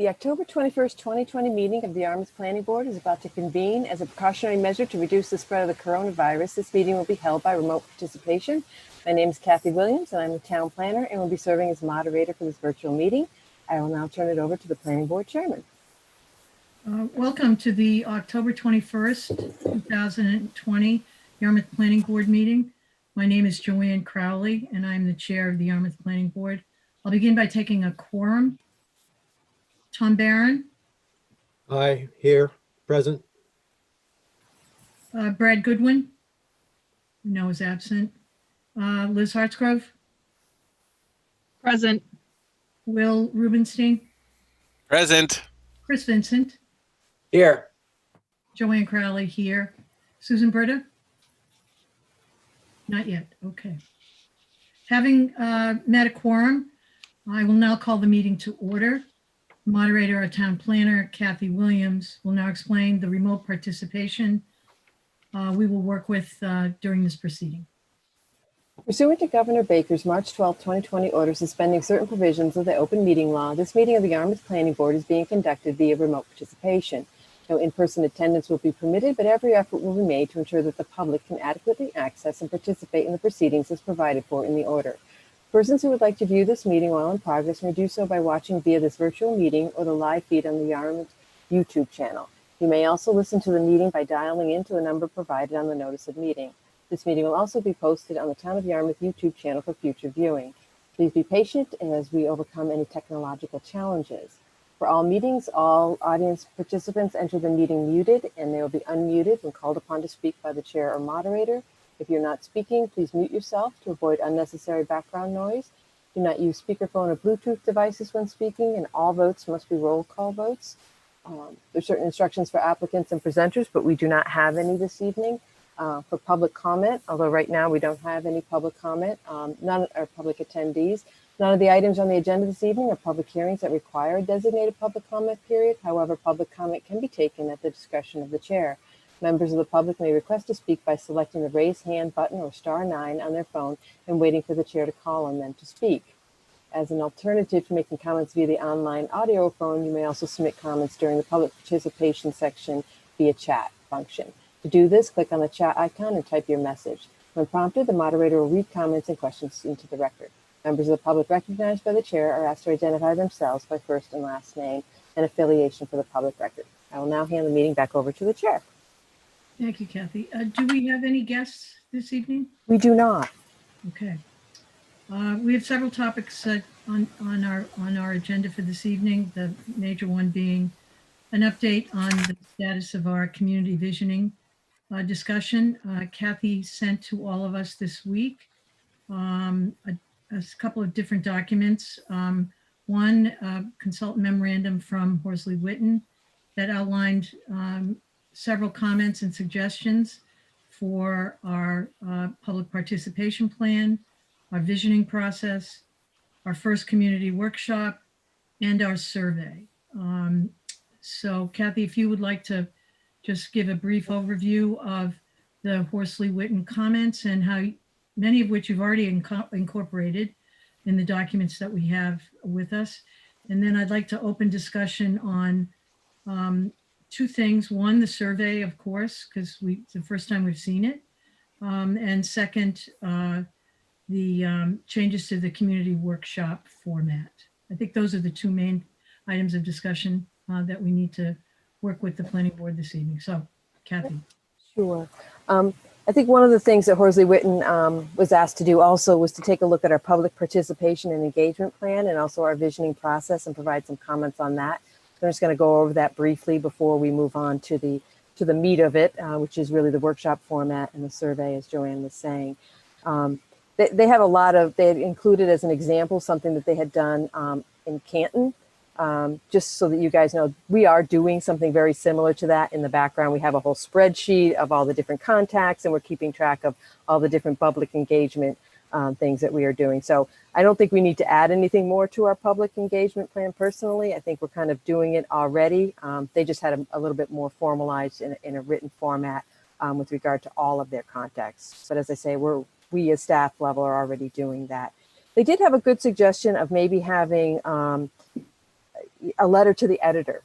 The October 21st, 2020 meeting of the Yarmouth Planning Board is about to convene. As a precautionary measure to reduce the spread of the coronavirus, this meeting will be held by remote participation. My name is Kathy Williams, and I'm the town planner and will be serving as moderator for this virtual meeting. I will now turn it over to the Planning Board Chairman. Welcome to the October 21st, 2020 Yarmouth Planning Board meeting. My name is Joanne Crowley, and I'm the chair of the Yarmouth Planning Board. I'll begin by taking a quorum. Tom Barron. Aye, here, present. Brad Goodwin. No, is absent. Liz Hartsgrove. Present. Will Rubenstein. Present. Chris Vincent. Here. Joanne Crowley here. Susan Britta? Not yet. Okay. Having met a quorum, I will now call the meeting to order. Moderator, our town planner, Kathy Williams, will now explain the remote participation we will work with during this proceeding. Pursuant to Governor Baker's March 12, 2020 order suspending certain provisions of the open meeting law, this meeting of the Yarmouth Planning Board is being conducted via remote participation. No in-person attendance will be permitted, but every effort will be made to ensure that the public can adequately access and participate in the proceedings as provided for in the order. Persons who would like to view this meeting while in progress may do so by watching via this virtual meeting or the live feed on the Yarmouth YouTube channel. You may also listen to the meeting by dialing into the number provided on the notice of meeting. This meeting will also be posted on the Town of Yarmouth YouTube channel for future viewing. Please be patient as we overcome any technological challenges. For all meetings, all audience participants enter the meeting muted, and they will be unmuted when called upon to speak by the chair or moderator. If you're not speaking, please mute yourself to avoid unnecessary background noise. Do not use speakerphone or Bluetooth devices when speaking, and all votes must be roll call votes. There's certain instructions for applicants and presenters, but we do not have any this evening. For public comment, although right now we don't have any public comment, none are public attendees. None of the items on the agenda this evening are public hearings that require a designated public comment period. However, public comment can be taken at the discretion of the chair. Members of the public may request to speak by selecting the raise hand button or *9 on their phone and waiting for the chair to call on them to speak. As an alternative to making comments via the online audio phone, you may also submit comments during the public participation section via chat function. To do this, click on the chat icon and type your message. When prompted, the moderator will read comments and questions into the record. Members of the public recognized by the chair are asked to identify themselves by first and last name and affiliation for the public record. I will now hand the meeting back over to the chair. Thank you, Kathy. Do we have any guests this evening? We do not. Okay. We have several topics on our agenda for this evening. The major one being an update on the status of our community visioning discussion. Kathy sent to all of us this week a couple of different documents. One, consultant memorandum from Horsley Witten that outlined several comments and suggestions for our public participation plan, our visioning process, our first community workshop, and our survey. So Kathy, if you would like to just give a brief overview of the Horsley Witten comments and how many of which you've already incorporated in the documents that we have with us. And then I'd like to open discussion on two things. One, the survey, of course, because it's the first time we've seen it. And second, the changes to the community workshop format. I think those are the two main items of discussion that we need to work with the planning board this evening. So, Kathy. Sure. I think one of the things that Horsley Witten was asked to do also was to take a look at our public participation and engagement plan and also our visioning process and provide some comments on that. I'm just going to go over that briefly before we move on to the meat of it, which is really the workshop format and the survey, as Joanne was saying. They have a lot of, they had included as an example something that they had done in Canton. Just so that you guys know, we are doing something very similar to that in the background. We have a whole spreadsheet of all the different contacts, and we're keeping track of all the different public engagement things that we are doing. So I don't think we need to add anything more to our public engagement plan personally. I think we're kind of doing it already. They just had a little bit more formalized in a written format with regard to all of their contacts. But as I say, we as staff level are already doing that. They did have a good suggestion of maybe having a letter to the editor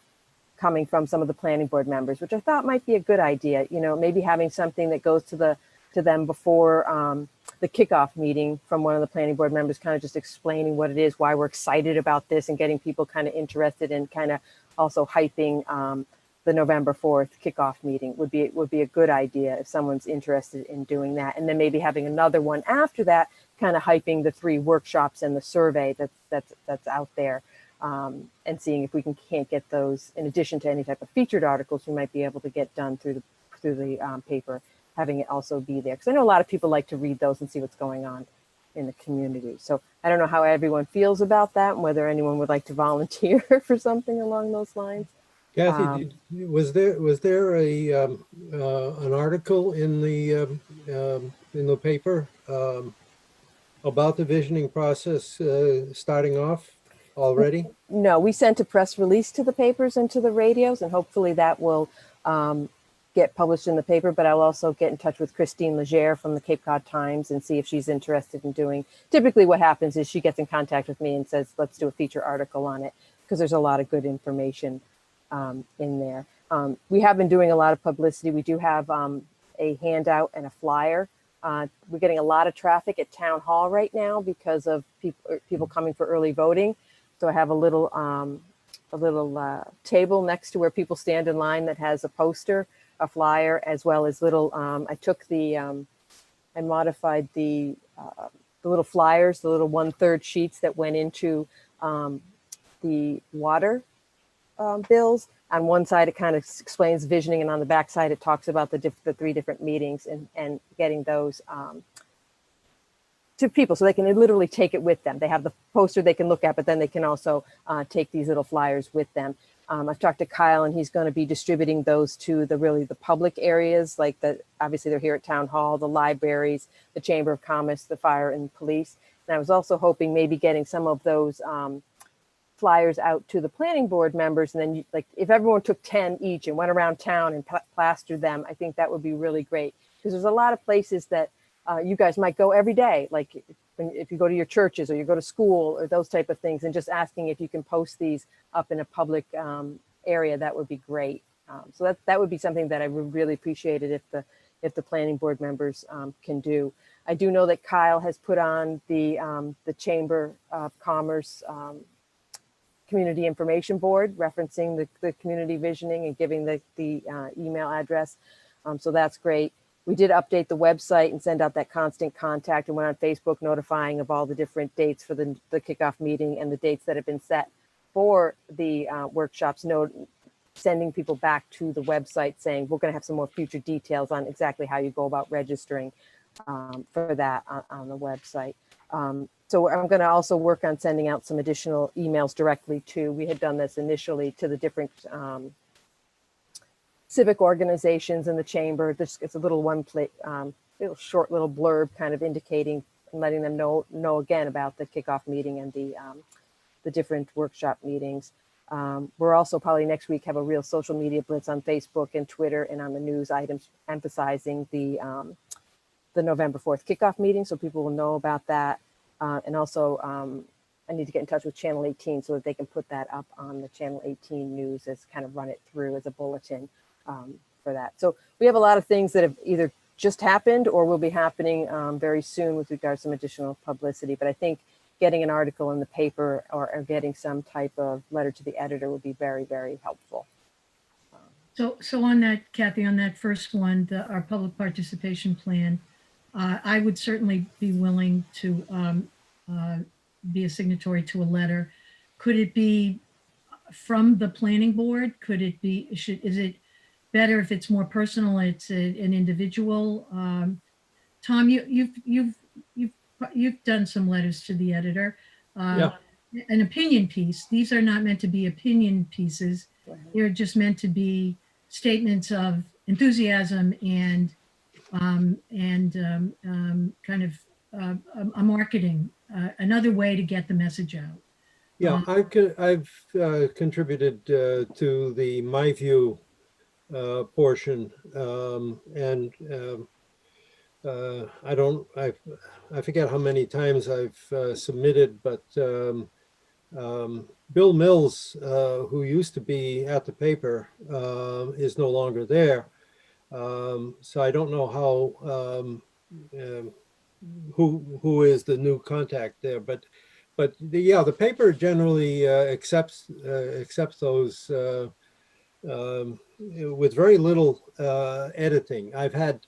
coming from some of the planning board members, which I thought might be a good idea. You know, maybe having something that goes to them before the kickoff meeting from one of the planning board members, kind of just explaining what it is, why we're excited about this, and getting people kind of interested, and kind of also hyping the November 4th kickoff meeting would be a good idea if someone's interested in doing that. And then maybe having another one after that, kind of hyping the 3 workshops and the survey that's out there, and seeing if we can't get those in addition to any type of featured articles we might be able to get done through the paper, having it also be there. Because I know a lot of people like to read those and see what's going on in the community. So I don't know how everyone feels about that, and whether anyone would like to volunteer for something along those lines. Kathy, was there an article in the paper about the visioning process starting off already? No, we sent a press release to the papers and to the radios, and hopefully that will get published in the paper. But I'll also get in touch with Christine Legere from the Cape Cod Times and see if she's interested in doing. Typically what happens is she gets in contact with me and says, let's do a feature article on it, because there's a lot of good information in there. We have been doing a lot of publicity. We do have a handout and a flyer. We're getting a lot of traffic at Town Hall right now because of people coming for early voting. So I have a little table next to where people stand in line that has a poster, a flyer, as well as little. I modified the little flyers, the little 1/3 sheets that went into the water bills. On one side, it kind of explains visioning, and on the back side, it talks about the 3 different meetings, and getting those to people so they can literally take it with them. They have the poster they can look at, but then they can also take these little flyers with them. I've talked to Kyle, and he's going to be distributing those to the public areas, like obviously they're here at Town Hall, the libraries, the Chamber of Commerce, the fire and police. And I was also hoping maybe getting some of those flyers out to the planning board members, and then like if everyone took 10 each and went around town and plastered them, I think that would be really great, because there's a lot of places that you guys might go every day, like if you go to your churches or you go to school or those type of things, and just asking if you can post these up in a public area, that would be great. So that would be something that I would really appreciate it if the planning board members can do. I do know that Kyle has put on the Chamber of Commerce community information board, referencing the community visioning and giving the email address. So that's great. We did update the website and send out that constant contact, and went on Facebook notifying of all the different dates for the kickoff meeting and the dates that have been set for the workshops, sending people back to the website saying, we're going to have some more future details on exactly how you go about registering for that on the website. So I'm going to also work on sending out some additional emails directly we had done this initially to the different civic organizations in the chamber. It's a little little short little blurb kind of indicating and letting them know again about the kickoff meeting and the different workshop meetings. We're also probably next week have a real social media blitz on Facebook and Twitter and on the news items, emphasizing the November 4th kickoff meeting, so people will know about that. And also I need to get in touch with Channel 18 so that they can put that up on the Channel 18 news, as kind of run it through as a bulletin for that. So we have a lot of things that have either just happened or will be happening very soon with regards to some additional publicity. But I think getting an article in the paper or getting some type of letter to the editor would be very, very helpful. So on that, Kathy, on that first one, our public participation plan, I would certainly be willing to be a signatory to a letter. Could it be from the planning board? Could it be, is it better if it's more personal, it's an individual? Tom, you've done some letters to the editor. Yeah. An opinion piece. These are not meant to be opinion pieces. They're just meant to be statements of enthusiasm and kind of a marketing, another way to get the message out. Yeah, I've contributed to the My View portion, and I forget how many times I've submitted, but Bill Mills, who used to be at the paper, is no longer there. So I don't know how, who is the new contact there, but yeah, the paper generally accepts those with very little editing. I've had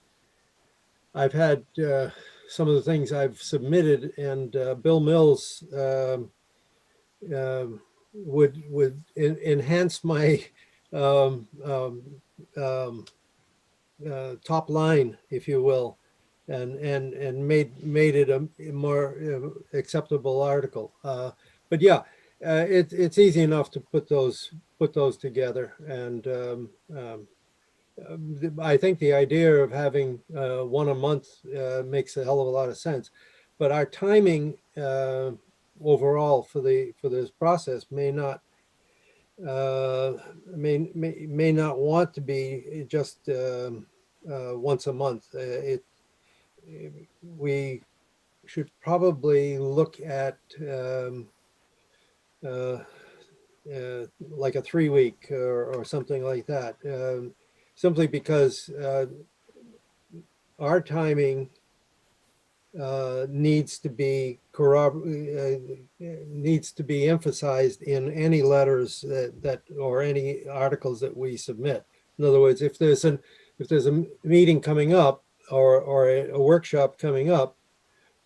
some of the things I've submitted, and Bill Mills would enhance my um, um, um, top line, if you will, and made it a more acceptable article. But yeah, it's easy enough to put those together, and I think the idea of having one a month makes a hell of a lot of sense. But our timing overall for this process may not may not want to be just once a month. We should probably look at uh, like a 3 week or something like that, simply because our timing needs to be needs to be emphasized in any letters that or any articles that we submit. In other words, if there's a meeting coming up or a workshop coming up,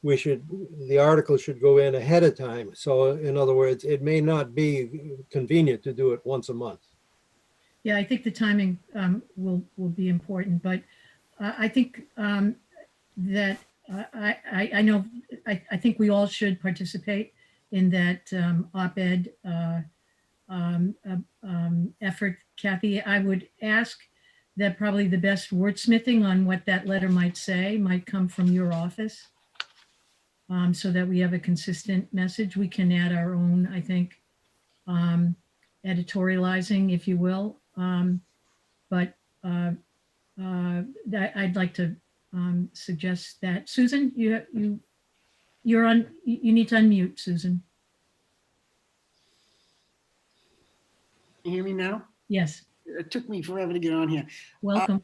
the article should go in ahead of time. So in other words, it may not be convenient to do it once a month. Yeah, I think the timing will be important, but I think that I know I think we all should participate in that op-ed effort. Kathy, I would ask that probably the best wordsmithing on what that letter might say might come from your office, so that we have a consistent message. We can add our own, I think, editorializing, if you will. But I'd like to suggest that. Susan, you're on. You need to unmute, Susan. You hear me now? Yes. It took me forever to get on here. Welcome.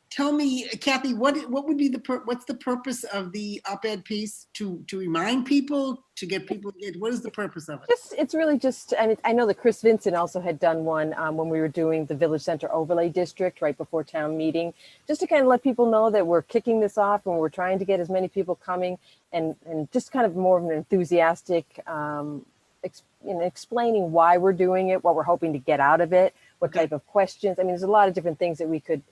Tell me, Kathy, what would be what's the purpose of the op-ed piece? To remind people, to get people, what is the purpose of it? It's really just, and I know that Chris Vincent also had done one when we were doing the Village Center Overlay District right before town meeting, just to kind of let people know that we're kicking this off and we're trying to get as many people coming, and just kind of more of an enthusiastic, explaining why we're doing it, what we're hoping to get out of it, what type of questions. I mean, there's a lot of different things that we could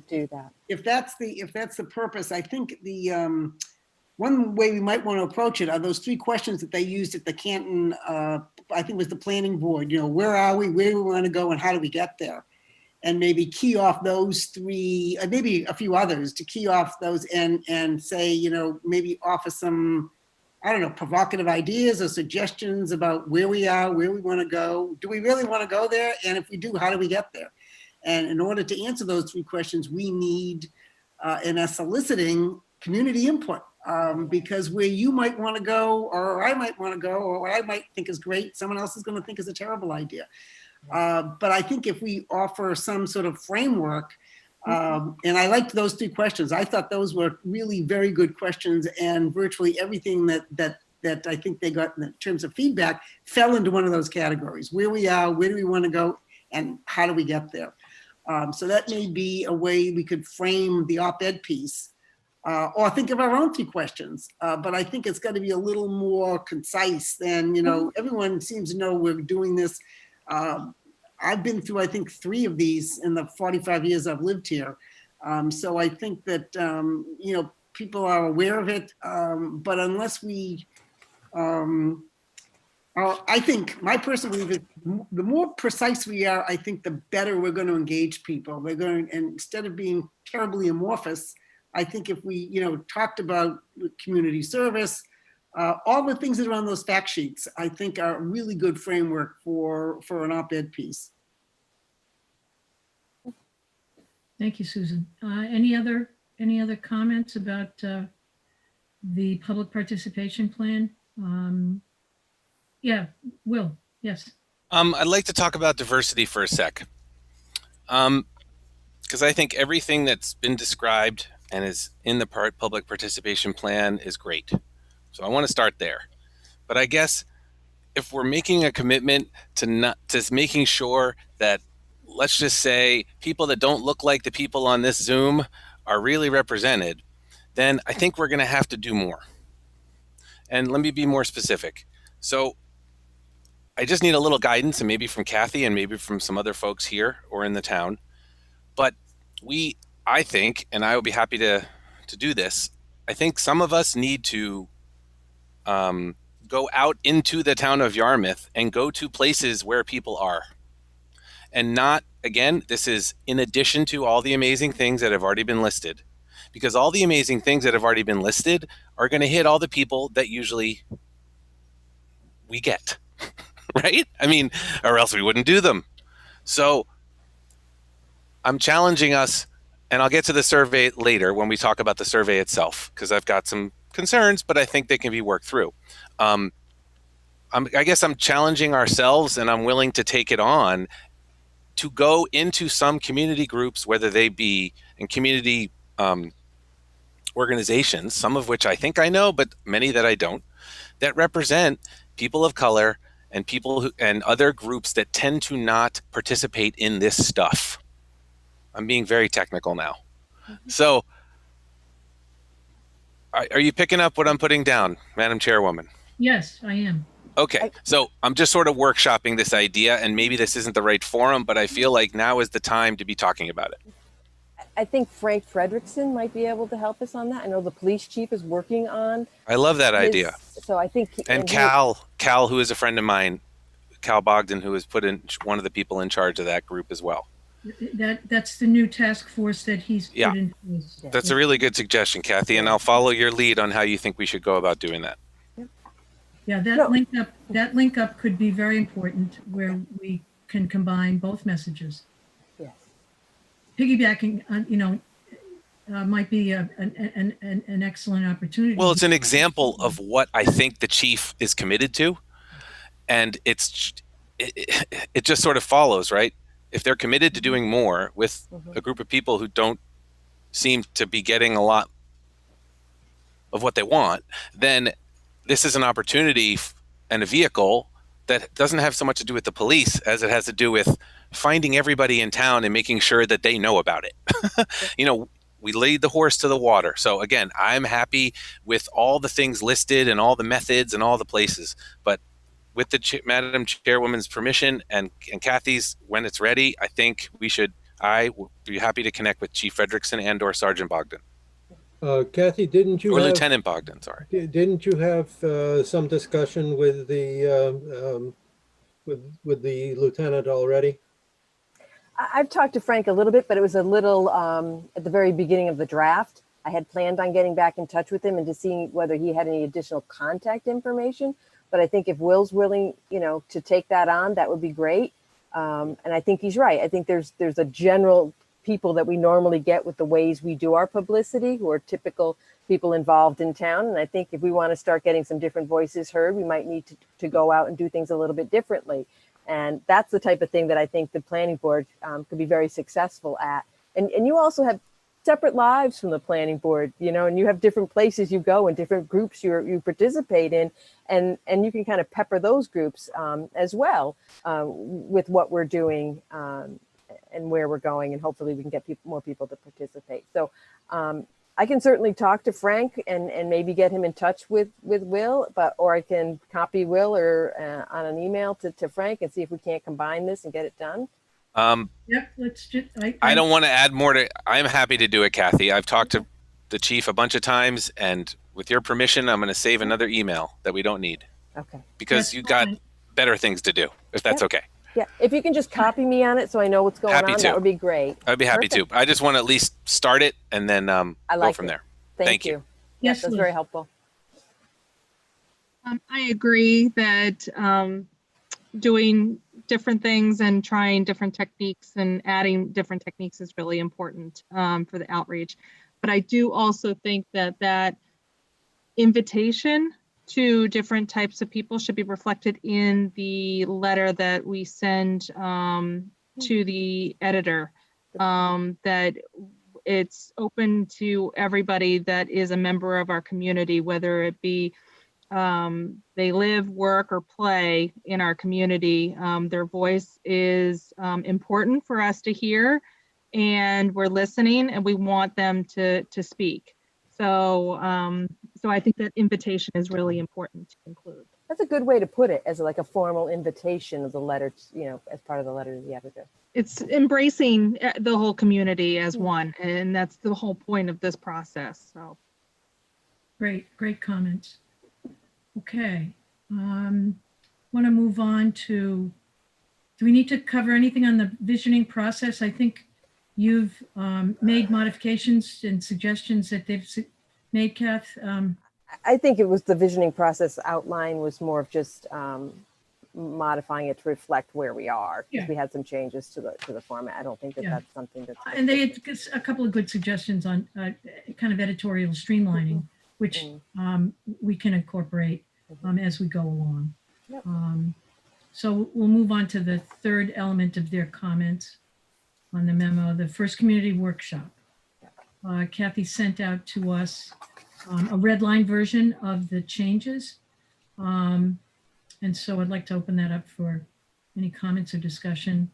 do that. If that's the purpose, I think the one way we might want to approach it are those 3 questions that they used at the Canton, I think it was the planning board, where are we, where do we want to go, and how do we get there? And maybe key off those 3, maybe a few others to key off those and say, maybe offer some, I don't know, provocative ideas or suggestions about where we are, where we want to go. Do we really want to go there? And if we do, how do we get there? And in order to answer those 3 questions, we need, and are soliciting community input, because where you might want to go, or I might want to go, or what I might think is great, someone else is going to think is a terrible idea. But I think if we offer some sort of framework, and I liked those 3 questions. I thought those were really very good questions, and virtually everything that I think they got in terms of feedback fell into one of those categories. Where we are, where do we want to go, and how do we get there? So that may be a way we could frame the op-ed piece, or think of our own 3 questions. But I think it's got to be a little more concise than, everyone seems to know we're doing this. I've been through, I think, 3 of these in the 45 years I've lived here. So I think that, people are aware of it. But unless we, I think my personal belief is the more precise we are, I think the better we're going to engage people. And instead of being terribly amorphous, I think if we, talked about community service, all the things that are on those fact sheets, I think are a really good framework for an op-ed piece. Thank you, Susan. Any other comments about the public participation plan? Yeah, Will, yes. I'd like to talk about diversity for a sec. Because I think everything that's been described and is in the public participation plan is great. So I want to start there. But I guess if we're making a commitment to making sure that, let's just say, people that don't look like the people on this Zoom are really represented, then I think we're going to have to do more. And let me be more specific. So I just need a little guidance, and maybe from Kathy and maybe from some other folks here or in the town. But I think, and I would be happy to do this, I think some of us need to go out into the town of Yarmouth and go to places where people are. And not, again, this is in addition to all the amazing things that have already been listed, because all the amazing things that have already been listed are going to hit all the people that usually we get, right? I mean, or else we wouldn't do them. So I'm challenging us, and I'll get to the survey later when we talk about the survey itself, because I've got some concerns, but I think they can be worked through. I guess I'm challenging ourselves, and I'm willing to take it on to go into some community groups, whether they be in community organizations, some of which I think I know, but many that I don't, that represent people of color and people and other groups that tend to not participate in this stuff. I'm being very technical now. So are you picking up what I'm putting down, Madam Chairwoman? Yes, I am. Okay, so I'm just sort of workshopping this idea, and maybe this isn't the right forum, but I feel like now is the time to be talking about it. I think Frank Frederickson might be able to help us on that. I know the police chief is working on. I love that idea. So I think. And Cal, who is a friend of mine, Cal Bogdan, who has put in one of the people in charge of that group as well. That's the new task force that he's put in place. That's a really good suggestion, Kathy, and I'll follow your lead on how you think we should go about doing that. Yeah, that link up could be very important, where we can combine both messages. Yes. Piggybacking on, might be an excellent opportunity. Well, it's an example of what I think the chief is committed to, and it just sort of follows, right? If they're committed to doing more with a group of people who don't seem to be getting a lot of what they want, then this is an opportunity and a vehicle that doesn't have so much to do with the police as it has to do with finding everybody in town and making sure that they know about it. We lead the horse to the water. So again, I'm happy with all the things listed and all the methods and all the places, but with the Madam Chairwoman's permission and Kathy's, when it's ready, I think I would be happy to connect with Chief Frederickson and or Sergeant Bogdan. Kathy, didn't you or have, Lieutenant Bogdan, sorry. Didn't you have some discussion with the with the lieutenant already? I've talked to Frank a little bit, but it was a little at the very beginning of the draft. I had planned on getting back in touch with him and to see whether he had any additional contact information. But I think if Will's willing, to take that on, that would be great. And I think he's right. I think there's a general people that we normally get with the ways we do our publicity, who are typical people involved in town. And I think if we want to start getting some different voices heard, we might need to go out and do things a little bit differently. And that's the type of thing that I think the planning board could be very successful at. And you also have separate lives from the planning board, and you have different places you go and different groups you participate in. And you can kind of pepper those groups as well with what we're doing and where we're going. And hopefully we can get more people to participate. So I can certainly talk to Frank and maybe get him in touch with Will, or I can copy Will or on an email to Frank and see if we can't combine this and get it done. Yep, let's just. I don't want to add more to. I'm happy to do it, Kathy. I've talked to the chief a bunch of times, and with your permission, I'm going to save another email that we don't need. Okay. Because That's you got fine. better things to do, if that's okay. Yeah, if you can just copy me on it so I know what's going Happy on, to. that would be great. I'd be happy Perfect. to. I just want to at least start it and then I go like from it. there. Thank Thank you. you. Yes, Yes, that's Liz. very helpful. I agree that doing different things and trying different techniques and adding different techniques is really important for the outreach. But I do also think that invitation two different types of people should be reflected in the letter that we send to the editor. That it's open to everybody that is a member of our community, whether it be they live, work, or play in our community. Their voice is important for us to hear, and we're listening, and we want them to speak. So, so I think that invitation is really important to include. That's a good way to put it, as like a formal invitation of the letter, as part of the letter to the editor. It's embracing the whole community as one, and that's the whole point of this process. So, Great comments. Okay. Want to move on to, do we need to cover anything on the visioning process? I think you've made modifications and suggestions that they've made, Kath. I think it was the visioning process outline was more of just modifying it to reflect where we are. Yeah. We had some changes to the format. I don't think that Yeah. that's something that's. And they had a couple of good suggestions on kind of editorial streamlining, which we can incorporate as we go along. Yep. So we'll move on to the third element of their comments on the memo, the first community workshop. Kathy sent out to us a red line version of the changes. And so I'd like to open that up for any comments or discussion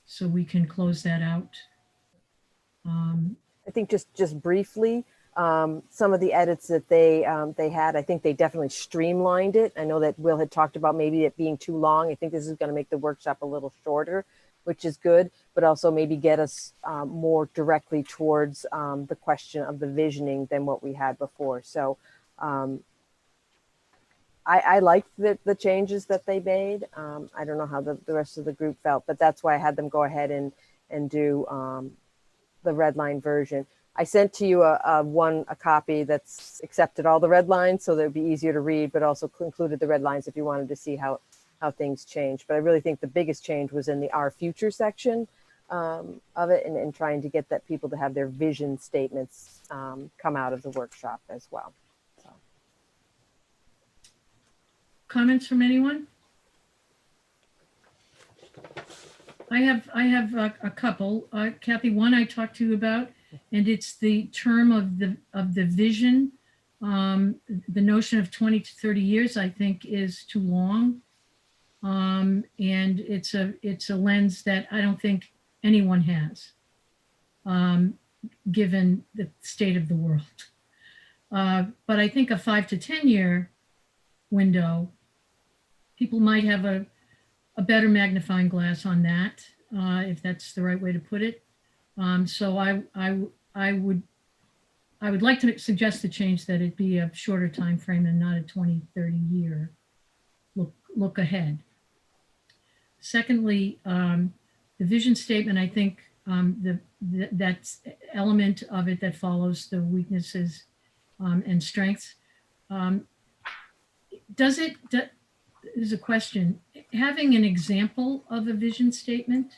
so we can close that out. I think just briefly, some of the edits that they had, I think they definitely streamlined it. I know that Will had talked about maybe it being too long. I think this is going to make the workshop a little shorter, which is good, but also maybe get us more directly towards the question of the visioning than what we had before. So I liked the changes that they made. I don't know how the rest of the group felt, but that's why I had them go ahead and do the red line version. I sent to you a copy that's accepted all the red lines, so that it'd be easier to read, but also included the red lines if you wanted to see how things change. But I really think the biggest change was in the Our Future section of it, and trying to get that people to have their vision statements come out of the workshop as well. So. Comments from anyone? I have a couple. Kathy, one I talked to you about, and it's the term of the vision. The notion of 20 to 30 years, I think, is too long. And it's a lens that I don't think anyone has, given the state of the world. But I think a 5 to 10 year window, people might have a better magnifying glass on that, if that's the right way to put it. So I would like to suggest the change that it be a shorter time frame and not a 20, 30 year look ahead. Secondly, the vision statement, I think that element of it that follows the weaknesses and strengths. There's a question, having an example of a vision statement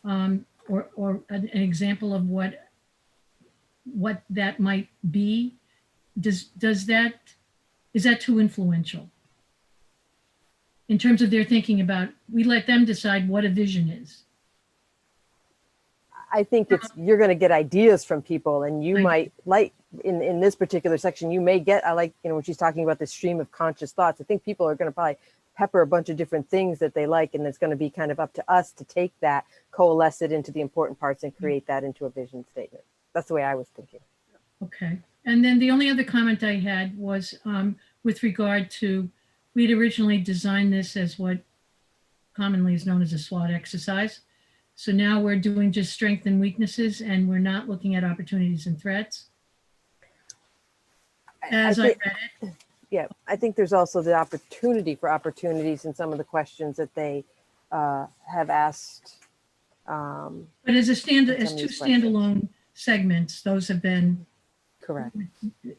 or an example of what that might be, is that too influential? In terms of their thinking about, we let them decide what a vision is. I think you're going to get ideas from people, and you might like in this particular section, you may get, I like, when she's talking about the stream of conscious thoughts, I think people are going to probably pepper a bunch of different things that they like, and it's going to be kind of up to us to take that, coalesce it into the important parts and create that into a vision statement. That's the way I was thinking. Okay. And then the only other comment I had was with regard to, we'd originally designed this as what commonly is known as a SWOT exercise. So now we're doing just strengths and weaknesses, and we're not looking at opportunities and threats. As I read it. Yeah, I think there's also the opportunity for opportunities in some of the questions that they have asked. But as as two standalone segments, those have been, Correct.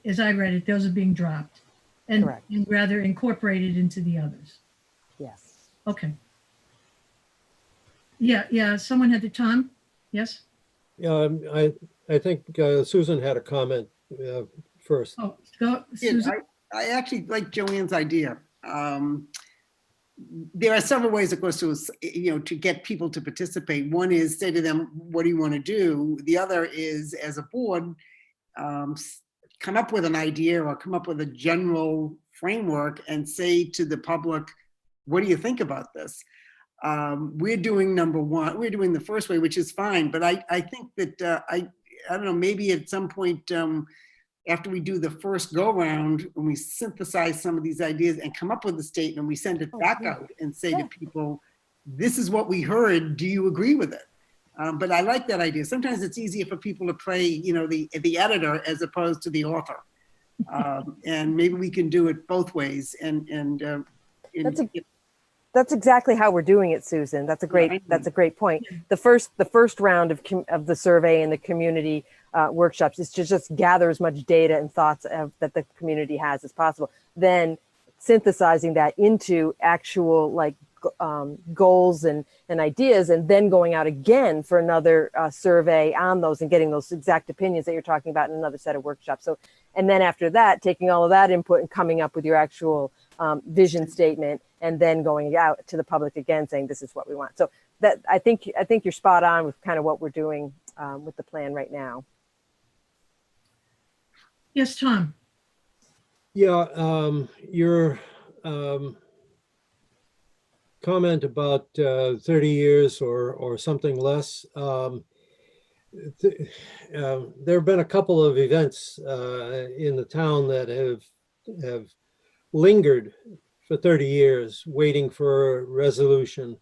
as I read it, those are being dropped and Correct. rather incorporated into the others. Yes. Okay. Yeah, someone had the Tom? Yes? Yeah, I think Susan had a comment first. Oh, go, Yeah, Susan. I actually like Joanne's idea. There are several ways, of course, to get people to participate. One is say to them, what do you want to do? The other is, as a board, come up with an idea or come up with a general framework and say to the public, what do you think about this? We're doing number one. We're doing the first way, which is fine. But I think that I don't know, maybe at some point after we do the first go round, when we synthesize some of these ideas and come up with a statement, we send it back out and say to people, this is what we heard. Do you agree with it? But I like that idea. Sometimes it's easier for people to play, the editor as opposed to the author. And maybe we can do it both ways. That's exactly how we're doing it, Susan. That's a great point. The first round of the survey and the community workshops is to just gather as much data and thoughts that the community has as possible. Then synthesizing that into actual goals and ideas, and then going out again for another survey on those and getting those exact opinions that you're talking about in another set of workshops. So, and then after that, taking all of that input and coming up with your actual vision statement, and then going out to the public again saying this is what we want. So that I think you're spot on with kind of what we're doing with the plan right now. Yes, Tom. Yeah, your comment about 30 years or something less. There have been a couple of events in the town that have lingered for 30 years waiting for resolution.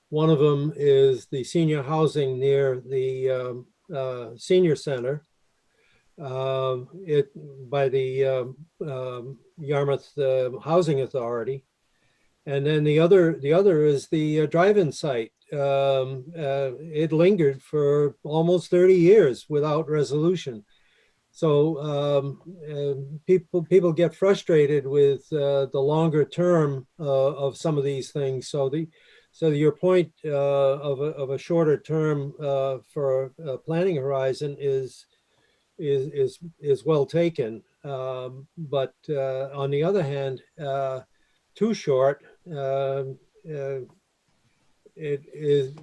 One of them is the senior housing near the senior center by the Yarmouth Housing Authority. And then the other is the drive-in site. It lingered for almost 30 years without resolution. So people get frustrated with the longer term of some of these things. So your point of a shorter term for a planning horizon is well taken. But on the other hand, too short, it is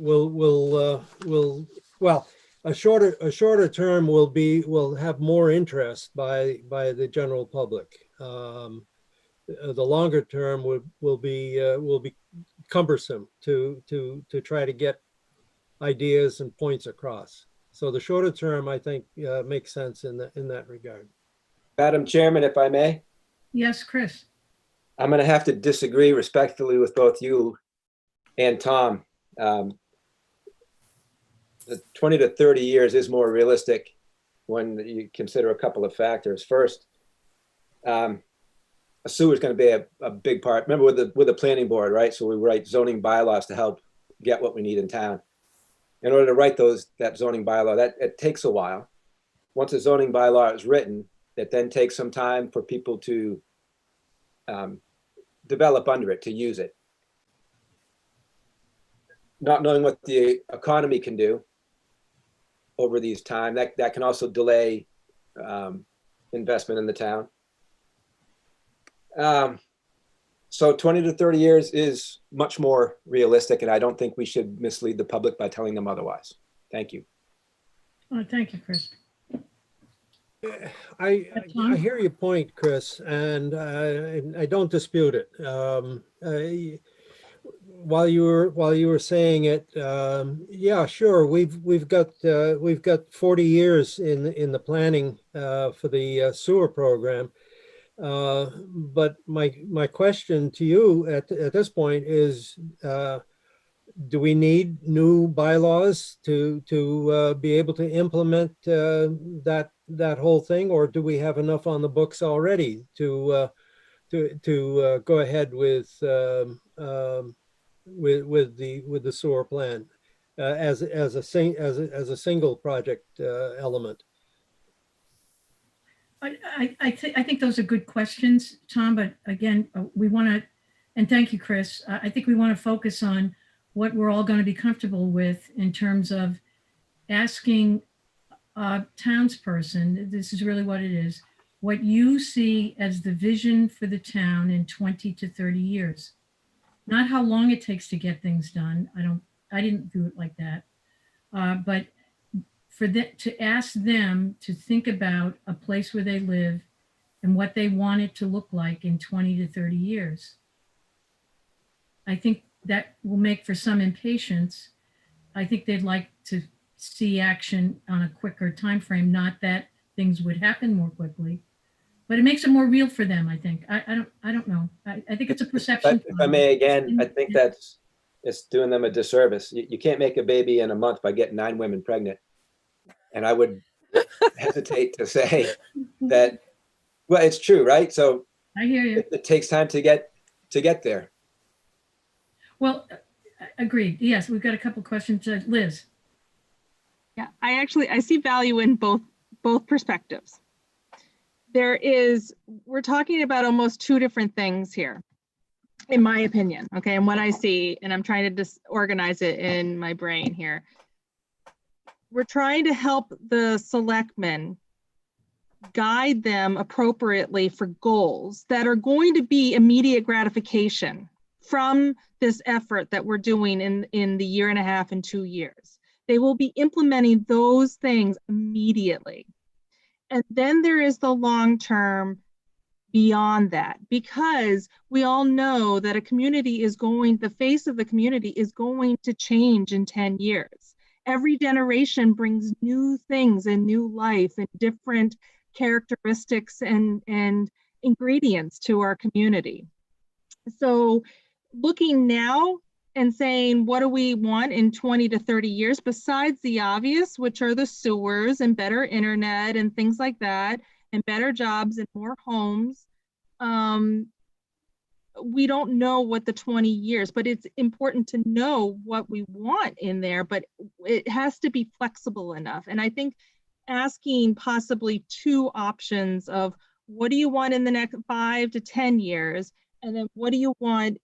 a shorter term will have more interest by the general public. The longer term will be cumbersome to try to get ideas and points across. So the shorter term, I think, makes sense in that regard. Madam Chairman, if I may. Yes, Chris. I'm going to have to disagree respectfully with both you and Tom. The 20 to 30 years is more realistic when you consider a couple of factors. First, a sewer is going to be a big part. Remember with the planning board, right? So we write zoning bylaws to help get what we need in town. In order to write that zoning bylaw, it takes a while. Once a zoning bylaw is written, it then takes some time for people to develop under it, to use it. Not knowing what the economy can do over these time, that can also delay investment in the town. So 20 to 30 years is much more realistic, and I don't think we should mislead the public by telling them otherwise. Thank you. Thank you, Chris. I hear your point, Chris, and I don't dispute it. While you were saying it, yeah, sure, we've got 40 years in the planning for the sewer program. But my question to you at this point is, do we need new bylaws to be able to implement that whole thing, or do we have enough on the books already to go ahead with the sewer plan as a single project element? I think those are good questions, Tom, but again, we want to, and thank you, Chris. I think we want to focus on what we're all going to be comfortable with in terms of asking a townsperson, this is really what it is, what you see as the vision for the town in 20 to 30 years. Not how long it takes to get things done. I didn't do it like that. But to ask them to think about a place where they live and what they want it to look like in 20 to 30 years. I think that will make for some impatience. I think they'd like to see action on a quicker time frame, not that things would happen more quickly, but it makes it more real for them, I think. I don't know. I think it's a perception. If I may, again, I think it's doing them a disservice. You can't make a baby in a month by getting 9 women pregnant. And I would hesitate to say that, well, it's true, right? So I hear you. it takes time to get there. Well, agreed. Yes, we've got a couple questions. Liz. Yeah, I see value in both perspectives. We're talking about almost two different things here, in my opinion, okay? And what I see, and I'm trying to disorganize it in my brain here. We're trying to help the selectmen guide them appropriately for goals that are going to be immediate gratification from this effort that we're doing in the year and a half and 2 years. They will be implementing those things immediately. And then there is the long term beyond that, because we all know that the face of the community is going to change in 10 years. Every generation brings new things and new life and different characteristics and ingredients to our community. So looking now and saying, what do we want in 20 to 30 years, besides the obvious, which are the sewers and better internet and things like that, and better jobs and more homes. We don't know what the 20 years, but it's important to know what we want in there, but it has to be flexible enough. And I think asking possibly 2 options of what do you want in the next 5 to 10 years? And then what do you want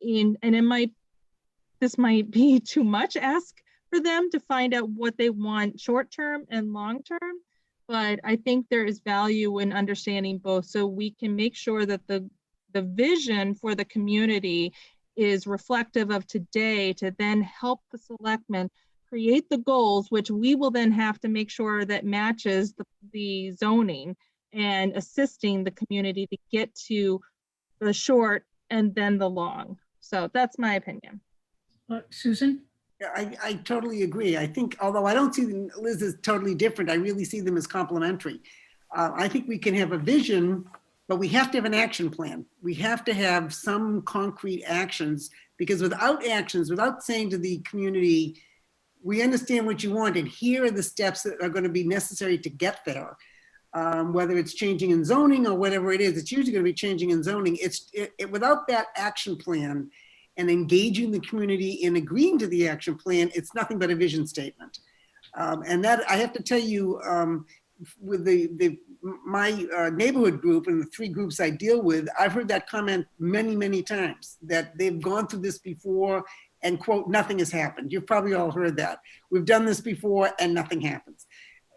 this might be too much ask for them to find out what they want short-term and long-term, but I think there is value in understanding both so we can make sure that the vision for the community is reflective of today to then help the selectmen create the goals, which we will then have to make sure that matches the zoning and assisting the community to get to the short and then the long. So that's my opinion. Susan? Yeah, I totally agree. I think, although I don't see Liz as totally different, I really see them as complementary. I think we can have a vision, but we have to have an action plan. We have to have some concrete actions, because without actions, without saying to the community, we understand what you want and here are the steps that are going to be necessary to get there. Whether it's changing in zoning or whatever it is, it's usually going to be changing in zoning. Without that action plan and engaging the community in agreeing to the action plan, it's nothing but a vision statement. And that I have to tell you, with my neighborhood group and the 3 groups I deal with, I've heard that comment many, many times, that they've gone through this before and quote, nothing has happened. You've probably all heard that. We've done this before and nothing happens.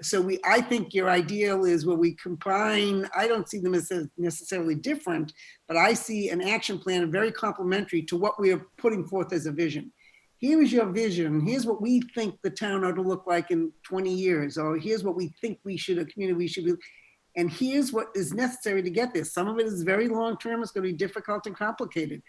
So I think your ideal is where we combine, I don't see them as necessarily different, but I see an action plan very complementary to what we are putting forth as a vision. Here is your vision. Here's what we think the town ought to look like in 20 years, or here's what we think a community we should be, and here's what is necessary to get this. Some of it is very long-term. It's going to be difficult and complicated.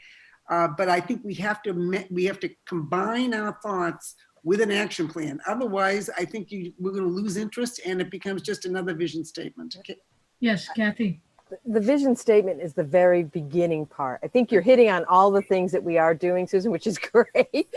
But I think we have to combine our thoughts with an action plan. Otherwise, I think we're going to lose interest and it becomes just another vision statement. Okay. Yes, Kathy. The vision statement is the very beginning part. I think you're hitting on all the things that we are doing, Susan, which is great.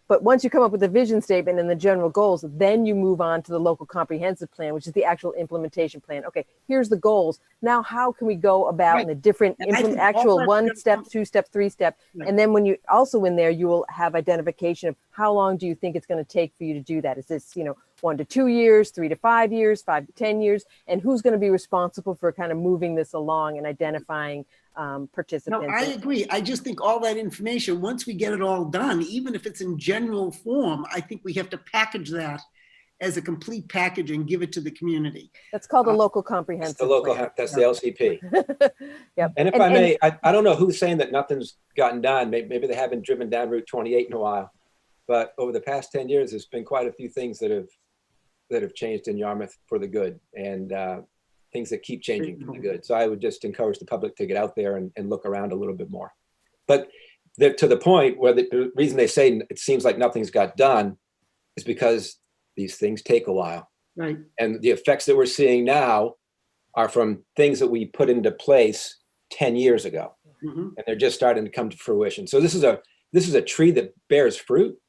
But once you come up with the vision statement and the general goals, then you move on to the local comprehensive plan, which is the actual implementation plan. Okay, here's the goals. Now, how can we go about in the different actual 1 step, 2 step, 3 step? Right. And then when you also in there, you will have identification of how long do you think it's going to take for you to do that? Is this, 1 to 2 years, 3 to 5 years, 5 to 10 years? And who's going to be responsible for kind of moving this along and identifying participants? No, I agree. I just think all that information, once we get it all done, even if it's in general form, I think we have to package that as a complete package and give it to the community. That's called a local That's comprehensive the local, plan. that's the LCP. Yep. And if I may, I don't know who's saying that nothing's gotten done. Maybe they haven't driven down Route 28 in a while. But over the past 10 years, there's been quite a few things that have changed in Yarmouth for the good, and things that keep changing for the good. So I would just encourage the public to get out there and look around a little bit more. But to the point where the reason they say it seems like nothing's got done is because these things take a while. Right. And the effects that we're seeing now are from things that we put into place 10 years ago. Mhm. And they're just starting to come to fruition. So this is a tree that bears fruit,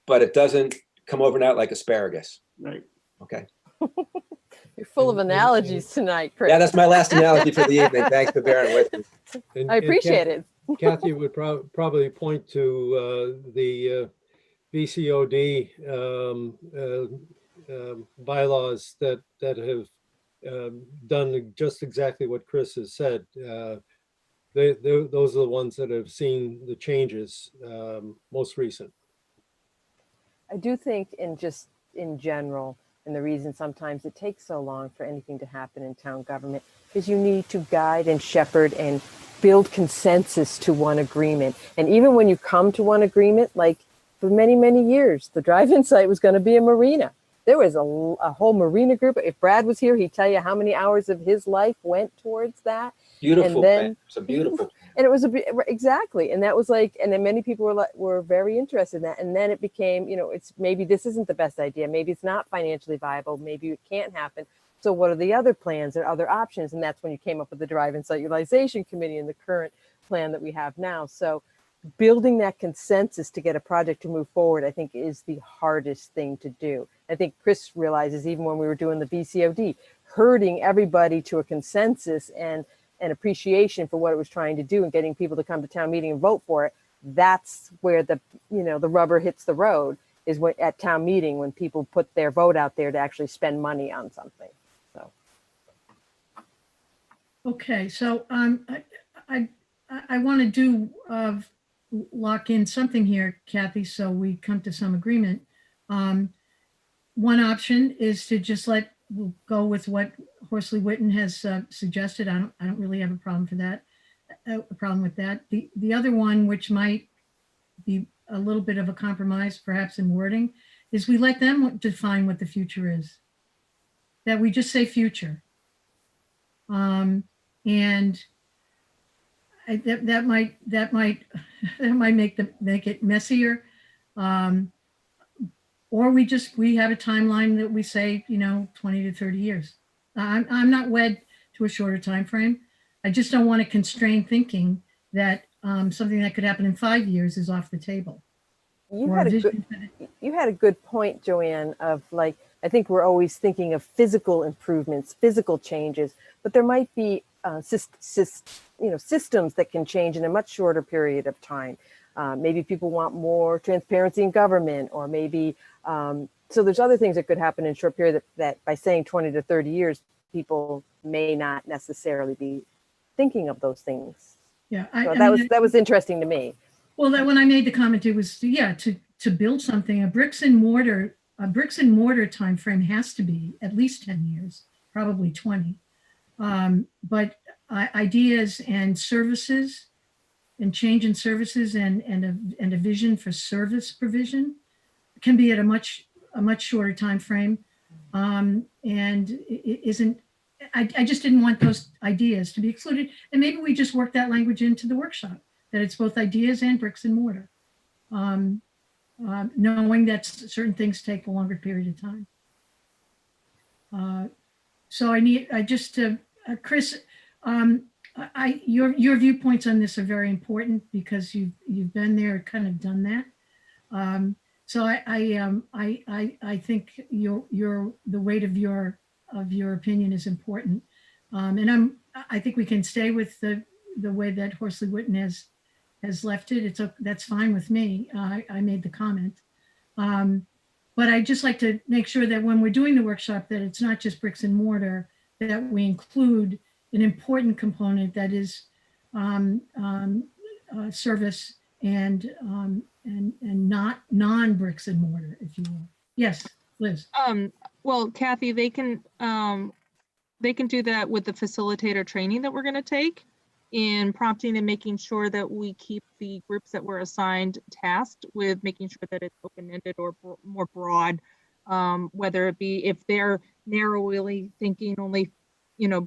but it doesn't come overnight like asparagus. Right. Okay. You're full of analogies tonight, Chris. Yeah, that's my last analogy for the evening. Thanks for bearing with me. And- I and appreciate it. Kathy would probably point to the VCOD bylaws that have done just exactly what Chris has said. Those are the ones that have seen the changes most recent. I do think in general, and the reason sometimes it takes so long for anything to happen in town government is you need to guide and shepherd and build consensus to one agreement. And even when you come to one agreement, like for many, many years, the drive-in site was going to be a marina. There was a whole marina group. If Brad was here, he'd tell you how many hours of his life went towards that. Beautiful. And then- Man. It's a beautiful. And it was exactly. And that was like, and then many people were very interested in that. And then it became, it's maybe this isn't the best idea. Maybe it's not financially viable. Maybe it can't happen. So what are the other plans or other options? And that's when you came up with the Drive-In Site Utilization Committee and the current plan that we have now. So building that consensus to get a project to move forward, I think is the hardest thing to do. I think Chris realizes even when we were doing the VCOD, herding everybody to a consensus and an appreciation for what it was trying to do and getting people to come to town meeting and vote for it. That's where the rubber hits the road, is when at town meeting, when people put their vote out there to actually spend money on something. So. Okay, so I want to do lock in something here, Kathy, so we come to some agreement. One option is to just we'll go with what Horsley Witten has suggested. I don't really have a problem with that. The other one, which might be a little bit of a compromise, perhaps in wording, is we let them define what the future is. That we just say future. And that might make it messier. Or we have a timeline that we say, 20 to 30 years. I'm not wed to a shorter time frame. I just don't want to constrain thinking that something that could happen in 5 years is off the table. You had a good point, Joanne, of I think we're always thinking of physical improvements, physical changes, but there might be systems that can change in a much shorter period of time. Maybe people want more transparency in government, or maybe, so there's other things that could happen in a short period that by saying 20 to 30 years, people may not necessarily be thinking of those things. Yeah, so that was interesting to me. Well, that when I made the comment, it was, to build something, a bricks and mortar time frame has to be at least 10 years, probably 20. But ideas and services and change in services and a vision for service provision can be at a much shorter time frame. And it isn't, I just didn't want those ideas to be excluded. And maybe we just work that language into the workshop, that it's both ideas and bricks and mortar. Knowing that certain things take a longer period of time. So Chris, your viewpoints on this are very important because you've been there, kind of done that. So I think the weight of your opinion is important, and I think we can stay with the way that Horsley Witten has left it. That's fine with me. I made the comment, but I'd just like to make sure that when we're doing the workshop, that it's not just bricks and mortar, that we include an important component that is service and not non-bricks and mortar, if you will. Yes, Liz. Well, Kathy, they can do that with the facilitator training that we're going to take in prompting and making sure that we keep the groups that were assigned tasked with making sure that it's open-ended or more broad, whether it be if they're narrowly thinking only,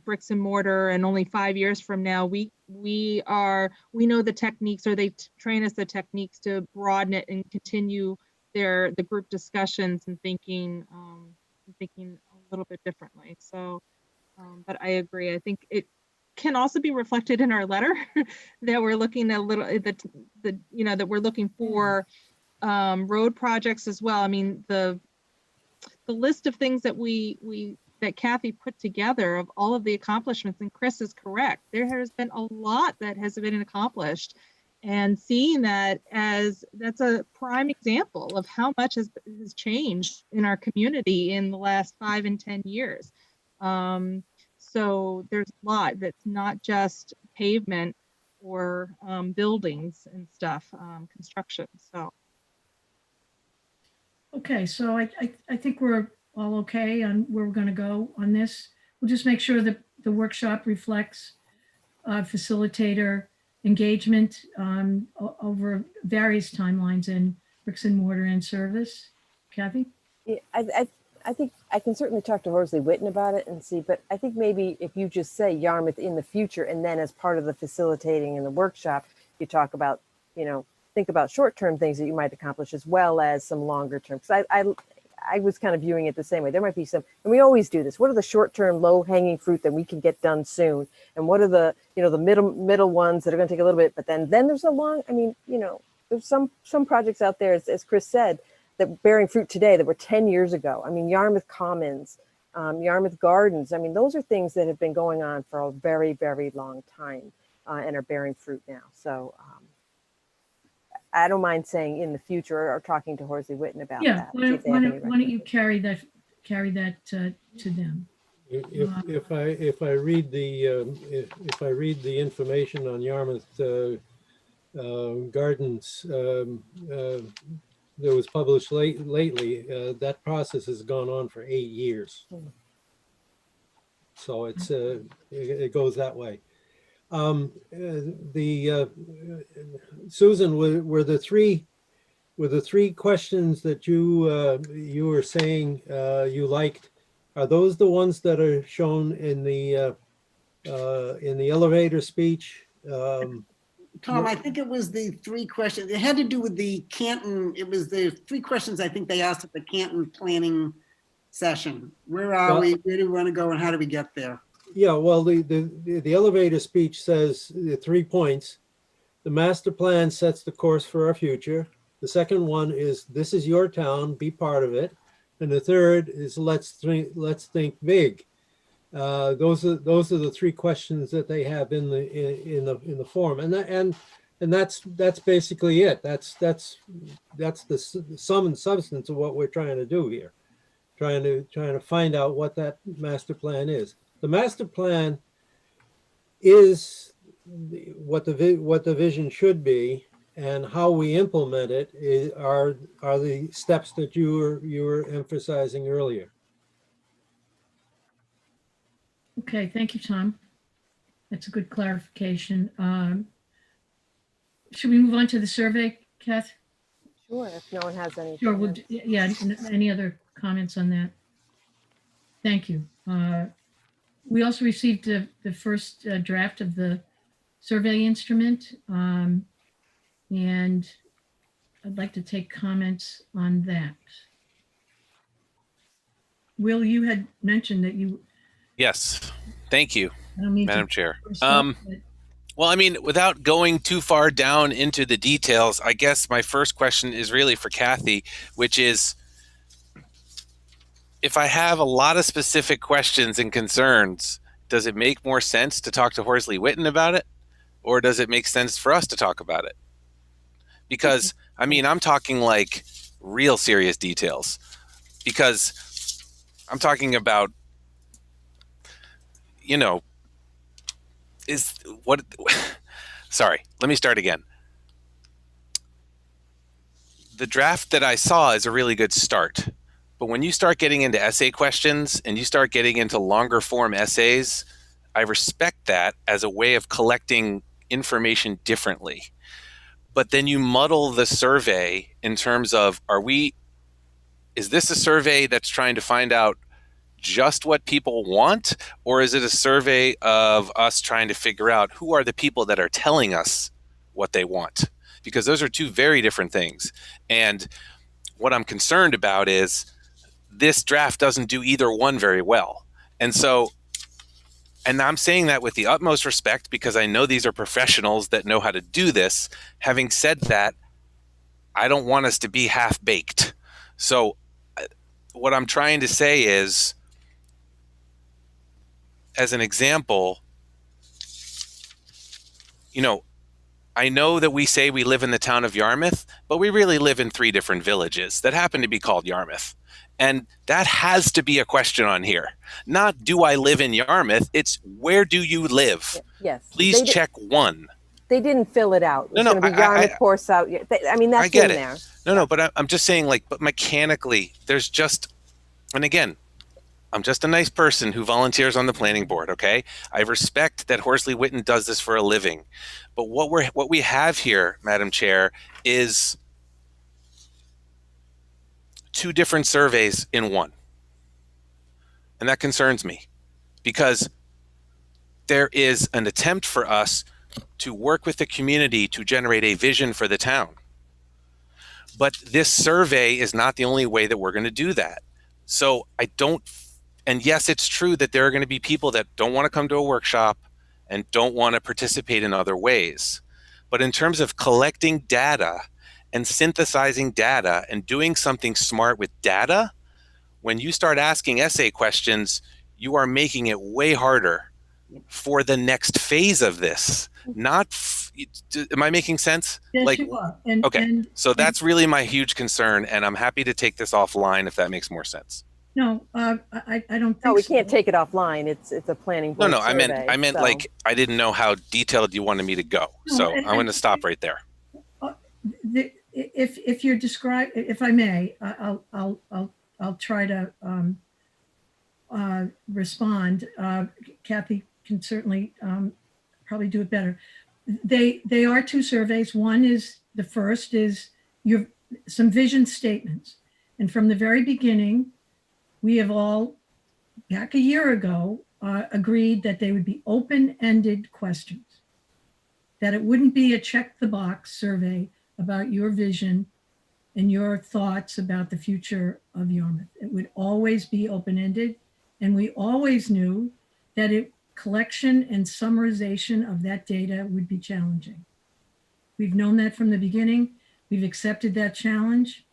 bricks and mortar and only 5 years from now, we know the techniques, or they train us the techniques to broaden it and continue the group discussions and thinking a little bit differently. So, but I agree. I think it can also be reflected in our letter that we're looking at that we're looking for road projects as well. I mean, the list of things that that Kathy put together of all of the accomplishments, and Chris is correct. There has been a lot that has been accomplished, and seeing that's a prime example of how much has changed in our community in the last 5 and 10 years. So there's a lot that's not just pavement or buildings and stuff, construction. So. Okay, so I think we're all okay on where we're going to go on this. We'll just make sure that the workshop reflects facilitator engagement over various timelines in bricks and mortar and service. Kathy? Yeah, I think I can certainly talk to Horsley Witten about it and see, but I think maybe if you just say Yarmouth in the future, and then as part of the facilitating in the workshop, you talk about, think about short-term things that you might accomplish as well as some longer term. Because I was kind of viewing it the same way. There might be some, and we always do this. What are the short-term, low-hanging fruit that we can get done soon? And what are the, the middle ones that are going to take a little bit, but then there's a long, there's some projects out there, as Chris said, that bearing fruit today that were 10 years ago. I mean, Yarmouth Commons, Yarmouth Gardens. I mean, those are things that have been going on for a very, very long time and are bearing fruit now. So I don't mind saying in the future or talking to Horsley Witten about that. Why don't you carry that to them? If I read the information on Yarmouth Gardens that was published lately, that process has gone on for 8 years. So it goes that way. Susan, were the three questions that you were saying you liked, are those the ones that are shown in the elevator speech? Tom, I think it was the 3 questions. It had to do with the Canton. It was the 3 questions I think they asked at the Canton planning session. Where are we? Where do we want to go? And how do we get there? Yeah, well, the elevator speech says the 3 points. The master plan sets the course for our future. The second one is, this is your town, be part of it. And the third is, let's think big. Those are the 3 questions that they have in the form, and that's basically it. That's the sum and substance of what we're trying to do here, trying to find out what that master plan is. The master plan is what the vision should be, and how we implement it are the steps that you were emphasizing earlier. Okay, thank you, Tom. That's a good clarification. Should we move on to the survey, Kath? Sure, if no one has any. Sure. Any other comments on that? Thank you. We also received the first draft of the survey instrument, and I'd like to take comments on that. Will, you had mentioned that you. Yes, thank you, I don't mean Madam to Chair. but Well, I mean, without going too far down into the details, I guess my first question is really for Kathy, which is, if I have a lot of specific questions and concerns, does it make more sense to talk to Horsley Witten about it? Or does it make sense for us to talk about it? Because, I mean, I'm talking like real serious details. Because I'm talking about, sorry, let me start again. The draft that I saw is a really good start, But when you start getting into essay questions and you start getting into longer form essays, I respect that as a way of collecting information differently. But then you muddle the survey in terms of, is this a survey that's trying to find out just what people want? Or is it a survey of us trying to figure out who are the people that are telling us what they want? Because those are two very different things. And what I'm concerned about is this draft doesn't do either one very well. And so, and I'm saying that with the utmost respect because I know these are professionals that know how to do this. Having said that, I don't want us to be half-baked. So what I'm trying to say is, as an example, I know that we say we live in the town of Yarmouth, but we really live in 3 different villages that happen to be called Yarmouth. And that has to be a question on here. Not do I live in Yarmouth? It's where do you live? Yes. Please They check 1. They didn't fill it out. It's No, going to be Yarmouth, Portsmouth. I mean, that's I get in it. there. No, but I'm just saying, but mechanically, there's just, and again, I'm just a nice person who volunteers on the planning board, okay? I respect that Horsley Witten does this for a living. But what we have here, Madam Chair, is 2 different surveys in one. And that concerns me because there is an attempt for us to work with the community to generate a vision for the town. But this survey is not the only way that we're going to do that. So and yes, it's true that there are going to be people that don't want to come to a workshop and don't want to participate in other ways. But in terms of collecting data and synthesizing data and doing something smart with data, when you start asking essay questions, you are making it way harder for the next phase of this. Am I making sense? Yes, you are. Okay, so that's really my huge concern, and I'm happy to take this offline if that makes more sense. No, I don't think No, we so. can't take it offline. It's a planning board No, survey. I meant so. I didn't know how detailed you wanted me to go. No, So I'm going to stop right there. If you're if I may, I'll try to respond. Kathy can certainly probably do it better. They are 2 surveys. One is, the first is some vision statements. And from the very beginning, we have all, back a year ago, agreed that they would be open-ended questions, that it wouldn't be a check-the-box survey about your vision and your thoughts about the future of Yarmouth. It would always be open-ended, and we always knew that collection and summarization of that data would be challenging. We've known that from the beginning. We've accepted that challenge.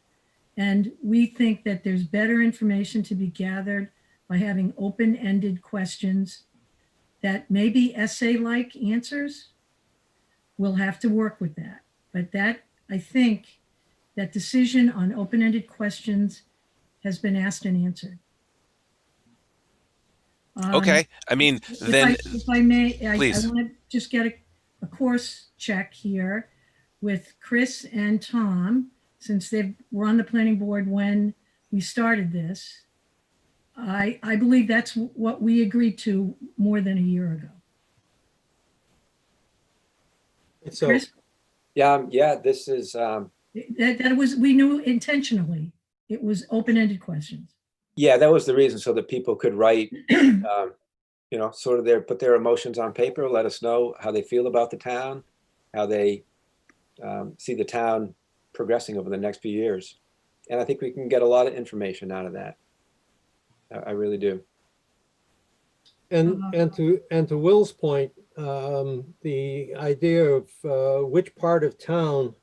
And we think that there's better information to be gathered by having open-ended questions that may be essay-like answers. We'll have to work with that. But I think that decision on open-ended questions has been asked and answered. Okay, I mean, then if I may, please. I want to just get a course check here with Chris and Tom, since they were on the planning board when we started this. I believe that's what we agreed to more than a year ago. So, Chris, Yeah, this is, that was, we knew intentionally it was open-ended questions. yeah, that was the reason, so that people could write, sort of put their emotions on paper, let us know how they feel about the town, how they see the town progressing over the next few years. And I think we can get a lot of information out of that. I really do. and to Will's point, the idea of which part of town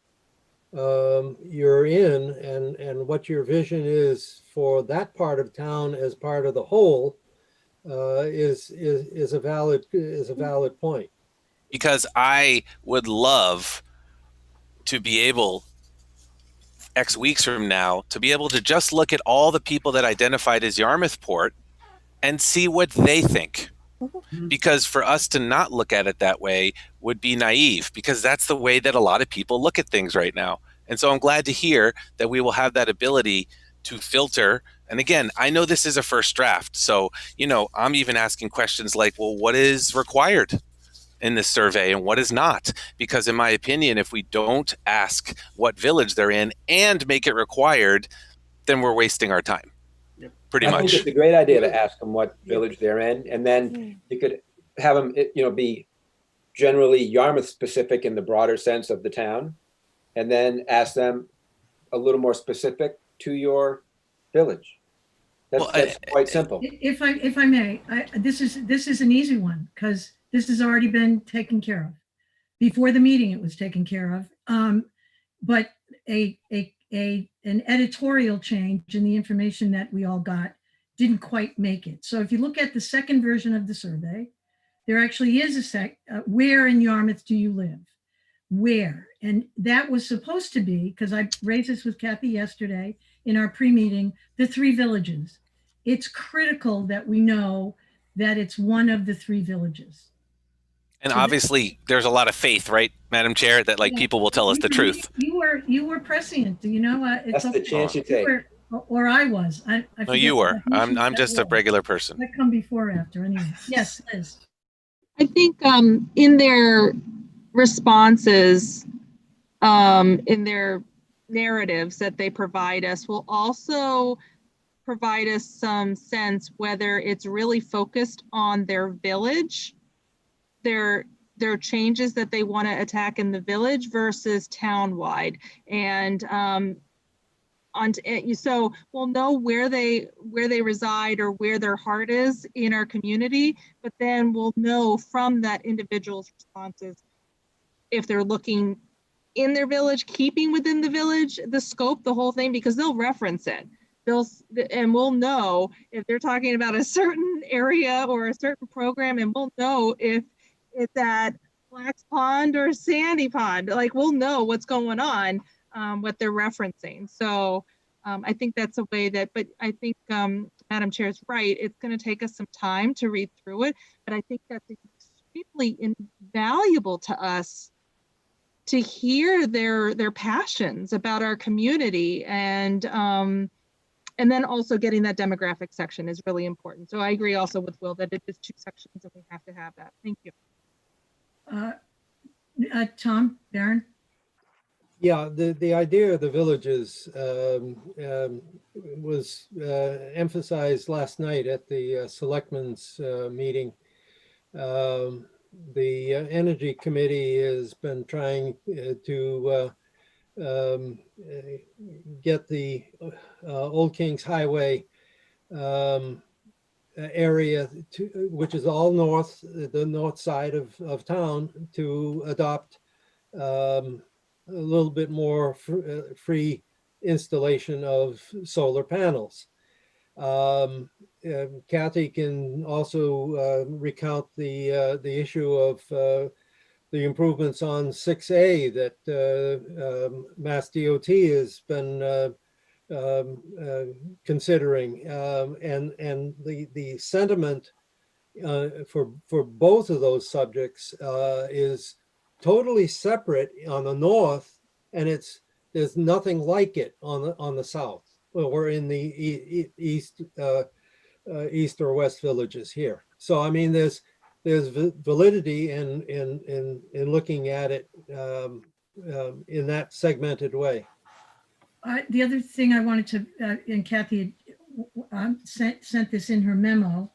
you're in and what your vision is for that part of town as part of the whole is a valid point. Because I would love to be able, X weeks from now, to be able to just look at all the people that identified as Yarmouthport and see what they think. Because for us to not look at it that way would be naive, because that's the way that a lot of people look at things right now. And so I'm glad to hear that we will have that ability to filter. And again, I know this is a first draft. So, I'm even asking questions like, well, what is required in this survey and what is not? Because in my opinion, if we don't ask what village they're in and make it required, then we're wasting our time. Yep. Pretty I think much. it's a great idea to ask them what village they're in, and then you could have them, be generally Yarmouth specific in the broader sense of the town, and then ask them a little more specific to your village. That's quite simple. If I may, this is an easy one because this has already been taken care of. Before the meeting, it was taken care of. But an editorial change in the information that we all got didn't quite make it. So if you look at the second version of the survey, there actually is where in Yarmouth do you live? Where? And that was supposed to be, because I raised this with Kathy yesterday in our pre-meeting, the 3 villages. It's critical that we know that it's one of the 3 villages. And obviously there's a lot of faith, right, Madam Chair, that people will tell us the truth. You were prescient, it's That's the chance you take. Or I was. I No, you were. I'm just a regular person. I come before or after anyway. Yes, Liz. I think in their responses, in their narratives that they provide us, will also provide us some sense whether it's really focused on their village, their changes that they want to attack in the village versus townwide. And so we'll know where they reside or where their heart is in our community, but then we'll know from that individual's responses if they're looking in their village, keeping within the village, the scope, the whole thing, because they'll reference it. And we'll know if they're talking about a certain area or a certain program, and we'll know if it's at Black's Pond or Sandy Pond. We'll know what's going on, what they're referencing. So I think that's a way but I think Madam Chair is right. It's going to take us some time to read through it, but I think that's extremely invaluable to us to hear their passions about our community, and then also getting that demographic section is really important. So I agree also with Will that it is 2 sections and we have to have that. Thank you. Tom, Darren? Yeah, the idea of the villages was emphasized last night at the selectmen's meeting. The Energy Committee has been trying to get the Old Kings Highway area, which is all north, the north side of town, to adopt a little bit more free installation of solar panels. Kathy can also recount the issue of the improvements on 6A that Mass DOT has been considering, and the sentiment for both of those subjects is totally separate on the north, and there's nothing like it on the south, or in the east or west villages here. So I mean, there's validity in looking at it in that segmented way. The other thing I wanted to, and Kathy sent this in her memo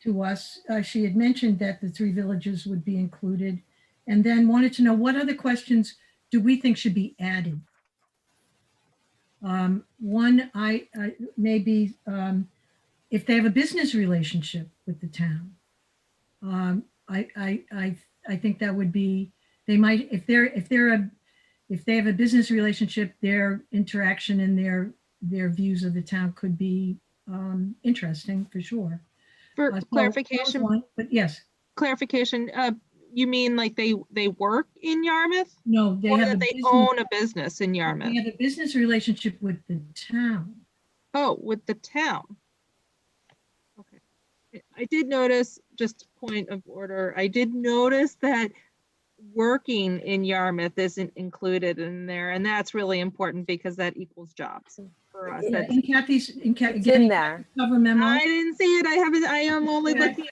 to us. She had mentioned that the 3 villages would be included, and then wanted to know what other questions do we think should be added. One, maybe if they have a business relationship with the town. I think that would be, they might, if they have a business relationship, their interaction and their views of the town could be interesting for sure. For clarification, but yes. Clarification, you mean like they work in Yarmouth? No, they have they own a business in Yarmouth. They have a business relationship with the town. Oh, with the town. Okay. I did notice, just point of order, I did notice that working in Yarmouth isn't included in there, and that's really important because that equals jobs. for us. Yeah, That's- in Kathy's, It's in there. cover memo. I didn't see it. I am only Okay. looking,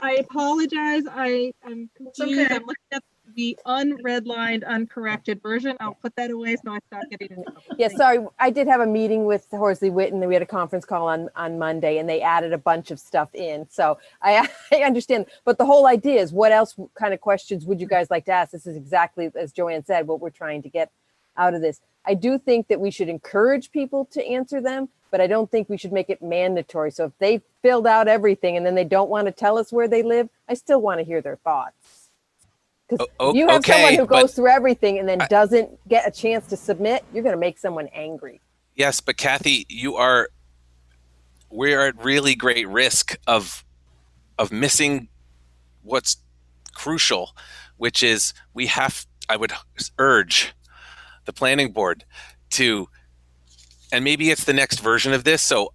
I apologize. I'm confused. okay. I'm looking at the unredlined, uncorrected version. I'll put that away so I stop getting in trouble. Yeah, Thank sorry, I did have a meeting with Horsley Witten, and we had a conference call on Monday, and they added a bunch of stuff in. So I understand, but the whole idea is, what else kind of questions would you guys like to ask? This is exactly, as Joanne said, what we're trying to get out of this. I do think that we should encourage people to answer them, but I don't think we should make it mandatory. So if they filled out everything and then they don't want to tell us where they live, I still want to hear their thoughts. Because if you have someone who goes through everything and then doesn't get a chance to submit, you're going to make someone angry. Yes, but Kathy, we're at really great risk of missing what's crucial, which is I would urge the planning board to, and maybe it's the next version of this, so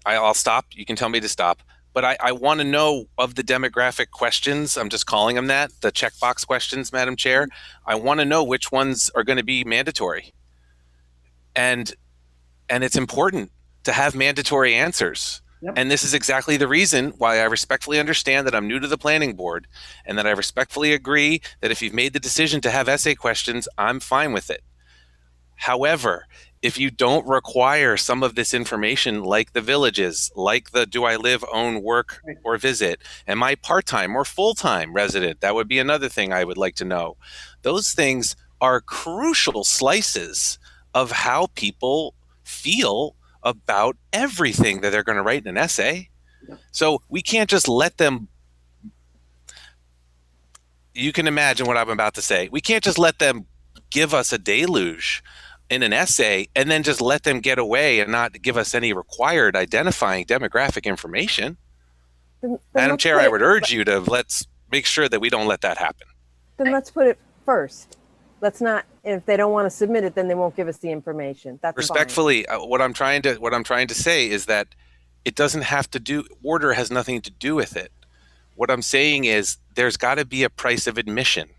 I'll stop. You can tell me to stop. But I want to know, of the demographic questions, I'm just calling them that, the checkbox questions, Madam Chair, I want to know which ones are going to be mandatory. And it's important to have mandatory answers. Yep. And this is exactly the reason why I respectfully understand that I'm new to the planning board, and that I respectfully agree that if you've made the decision to have essay questions, I'm fine with it. However, if you don't require some of this information, like the villages, like the do I live, own, work, or visit, am I part-time or full-time resident? That would be another thing I would like to know. Those things are crucial slices of how people feel about everything that they're going to write in an essay. So we can't just let them, you can imagine what I'm about to say. We can't just let them give us a deluge in an essay and then just let them get away and not give us any required identifying demographic information. Madam Chair, I would urge you to let's make sure that we don't let that happen. Then let's put it first. Let's not, if they don't want to submit it, then they won't give us the information. That's Respectfully, what I'm trying to say is that it doesn't have to do, order has nothing to do with it. What I'm saying is there's got to be a price of admission,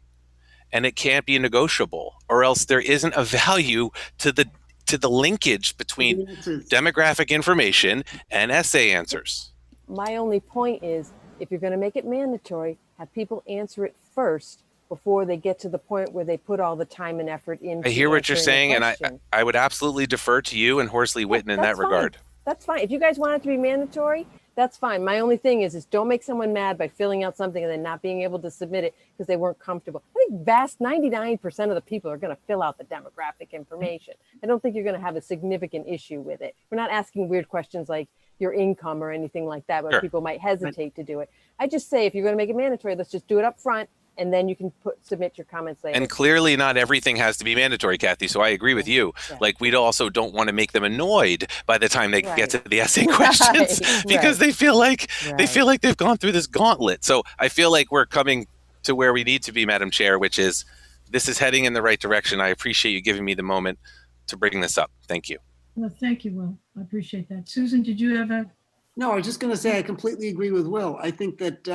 and it can't be negotiable, or else there isn't a value to the linkage between demographic information and essay answers. My only point is, if you're going to make it mandatory, have people answer it first before they get to the point where they put all the time and effort into. I hear what you're answering the saying, and question. I would absolutely defer to you and Horsley Witten in that That's fine. regard. That's fine. If you guys want it to be mandatory, that's fine. My only thing is don't make someone mad by filling out something and then not being able to submit it because they weren't comfortable. I think vast 99% of the people are going to fill out the demographic information. I don't think you're going to have a significant issue with it. We're not asking weird questions like your income or anything like that, where Sure. people might hesitate to do it. I just say, if you're going to make it mandatory, let's just do it up front, and then you can submit your comments later. And clearly not everything has to be mandatory, Kathy, so I agree with you. Yeah. Like, we also don't want to make them annoyed by the time they Right. get to the essay questions Right, because right. they feel like Right. they've gone through this gauntlet. So I feel like we're coming to where we need to be, Madam Chair, which is this is heading in the right direction. I appreciate you giving me the moment to bring this up. Thank you. Well, thank you, Will. I appreciate that. Susan, did you have a? No, I was just going to say, I completely agree with Will. I think that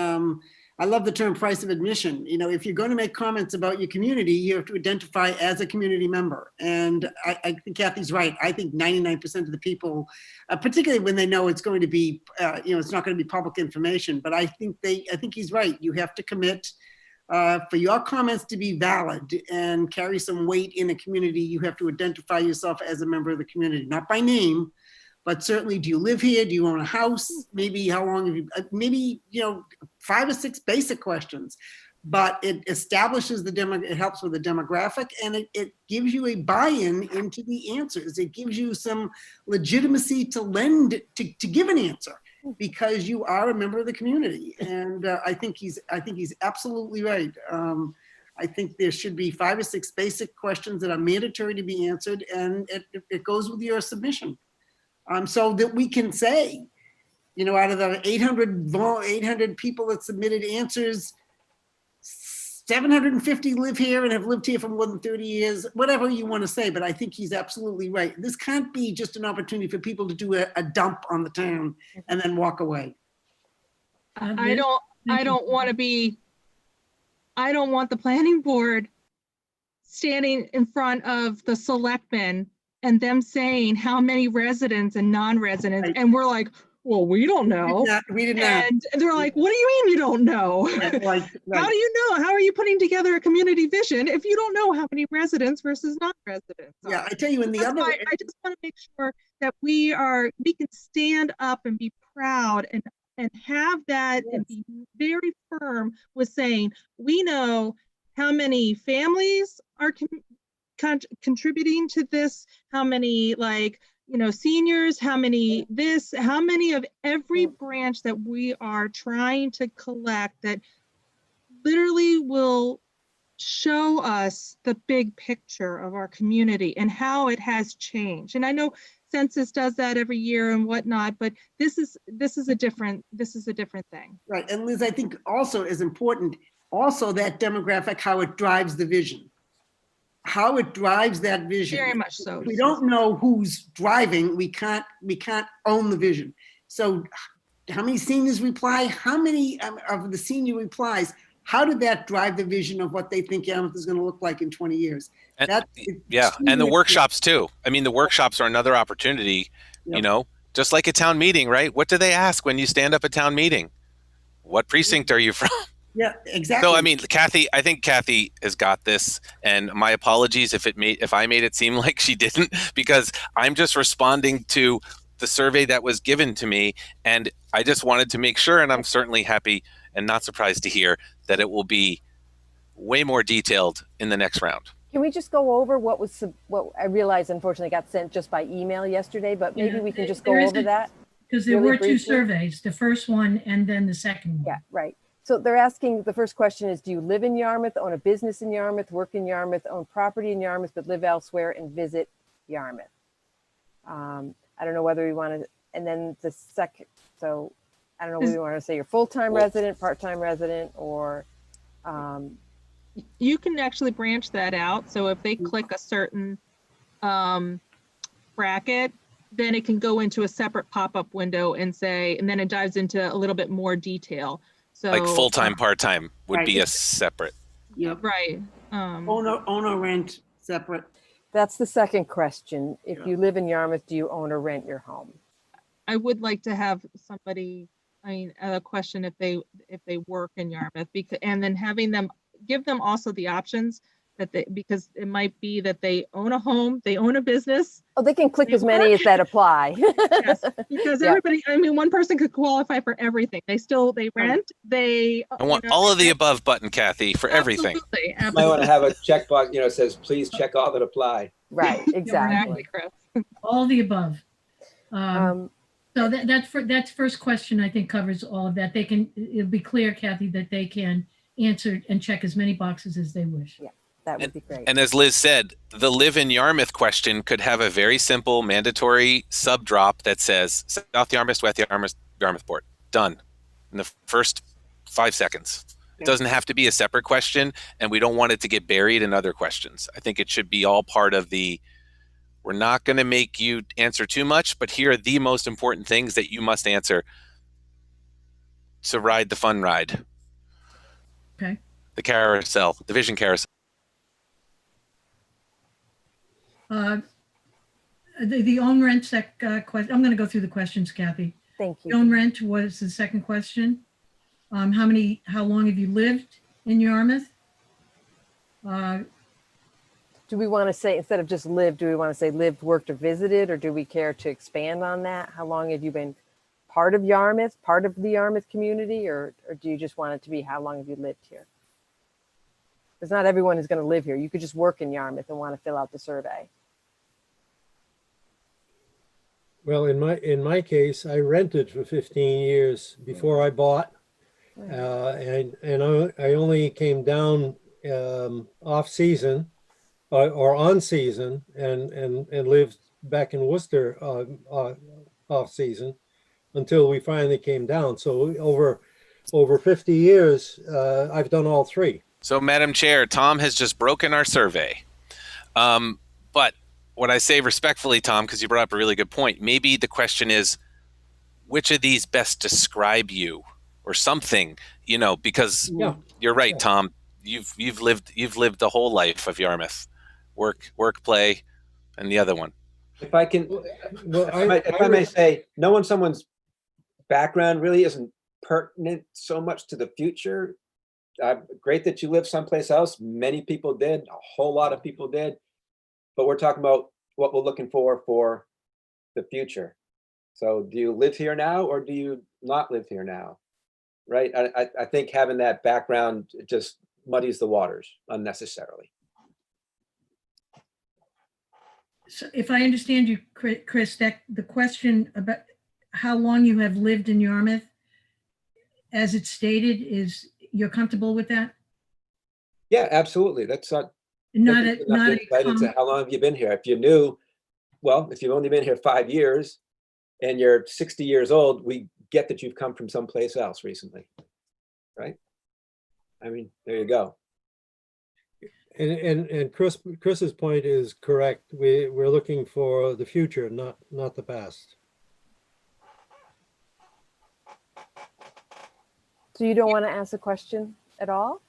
I love the term price of admission. You know, if you're going to make comments about your community, you have to identify as a community member. And I think Kathy's right. I think 99% of the people, particularly when they know it's going to be, it's not going to be public information, but I think he's right. You have to commit for your comments to be valid and carry some weight in a community. You have to identify yourself as a member of the community, not by name, but certainly, do you live here? Do you own a house? Maybe how long have you, maybe, 5 or 6 basic questions, but it establishes it helps with the demographic, and it gives you a buy-in into the answers. It gives you some legitimacy to give an answer because you are a member of the community. And I think he's absolutely right. I think there should be 5 or 6 basic questions that are mandatory to be answered, and it goes with your submission. So that we can say, out of the 800 people that submitted answers, 750 live here and have lived here for more than 30 years, whatever you want to say. But I think he's absolutely right. This can't be just an opportunity for people to do a dump on the town and then walk away. I don't want the planning board standing in front of the selectmen and them saying how many residents and non-residents, Right. and we're like, well, we don't know. We did not. And they're like, what do you mean you don't know? Right, How right. do you know? How are you putting together a community vision if you don't know how many residents versus non-residents are? Yeah, I tell you, in the That's other, why I just want to make sure that we can stand up and be proud and have that and be very firm with saying, we know how many families are contributing to this, how many seniors, how many of every branch that we are trying to collect that literally will show us the big picture of our community and how it has changed. And I know census does that every year and whatnot, but this is a different thing. right, and Liz, I think also is important, also that demographic, how it drives the vision. How it drives that vision. Very much so. If we don't know who's driving, we can't own the vision. So how many seniors reply? How many of the senior replies, how did that drive the vision of what they think Yarmouth is going to look like in 20 years? And, That's yeah, and the extremely- workshops too. I mean, the workshops are another opportunity, Yep. you know, just like a town meeting, right? What do they ask when you stand up at town meeting? What precinct are you from? Yeah, exactly. So, I mean, I think Kathy has got this, and my apologies if I made it seem like she didn't, because I'm just responding to the survey that was given to me, and I just wanted to make sure, and I'm certainly happy and not surprised to hear that it will be way more detailed in the next round. Can we just go over what I realized unfortunately got sent just by email yesterday, but maybe Yeah, we can just go there is over a- that? Because there Really were two briefly? surveys, the first one and then the second one. Yeah, right. So they're asking, the first question is, do you live in Yarmouth, own a business in Yarmouth, work in Yarmouth, own property in Yarmouth, but live elsewhere and visit Yarmouth? I don't know whether we want to, and then the second, so I don't know whether you want to say you're full-time Well- resident, part-time resident, or, You can actually branch that out. So if they click a certain bracket, then it can go into a separate pop-up window and then it dives into a little bit more detail. So Like full-time, part-time would be Right. a separate. Yep. right. Owner rent separate. that's the second question. If Yeah. you live in Yarmouth, do you own or rent your home? I would like to have somebody, a question if they work in Yarmouth, and then having them, give them also the options because it might be that they own a home, they own a business. Oh, they can click They as many as that apply. Yes, because Yeah. everybody, one person could qualify for everything. They rent, I want all of the above button, Kathy, for everything. Absolutely, You might want to absolutely. have a checkbox, it says, please check all that apply. Right, exactly. Exactly, Chris. All the above. Um, So that's first question, I think covers all of that. It'll be clear, Kathy, that they can answer and check as many boxes as they wish. that would be great. And as Liz said, the live in Yarmouth question could have a very simple mandatory sub drop that says South Yarmouth, West Yarmouth, Yarmouthport. Done in the first 5 seconds. It Yeah. doesn't have to be a separate question, and we don't want it to get buried in other questions. I think it should be all part of we're not going to make you answer too much, but here are the most important things that you must answer to ride the fun ride. Okay. The carousel, the vision carousel. The own rent question, I'm going to go through the questions, Kathy. Thank The you. own rent was the second question. How long have you lived in Yarmouth? Do we want to say, instead of just lived, do we want to say lived, worked, or visited, or do we care to expand on that? How long have you been part of Yarmouth, part of the Yarmouth community, or do you just want it to be how long have you lived here? Because not everyone is going to live here. You could just work in Yarmouth and want to fill out the survey. Well, in my case, I rented for 15 years before I bought. And I only came down off season or on season and lived back in Worcester off season until we finally came down. So over 50 years, I've done all three. So, Madam Chair, Tom has just broken our survey. But what I say respectfully, Tom, because you brought up a really good point, maybe the question is, which of these best describe you or something, because Yeah. you're right, Yeah. Tom, you've lived the whole life of Yarmouth, work, play, and the other one. If I can, Well, if I may say, knowing someone's background really isn't pertinent so much to the future. Great that you live someplace else. Many people did, a whole lot of people did. But we're talking about what we're looking for the future. So do you live here now or do you not live here now? Right? I think having that background just muddies the waters unnecessarily. So if I understand you, Chris, that the question about how long you have lived in Yarmouth, as it's stated, is you're comfortable with that? Yeah, absolutely. That's not Not enough a, not a, insight into com- how long have you been here? If you knew, well, if you've only been here 5 years and you're 60 years old, we get that you've come from someplace else recently, right? I mean, there you go. and Chris's point is correct. We're looking for the future, not the past. So you don't want to ask a question at all?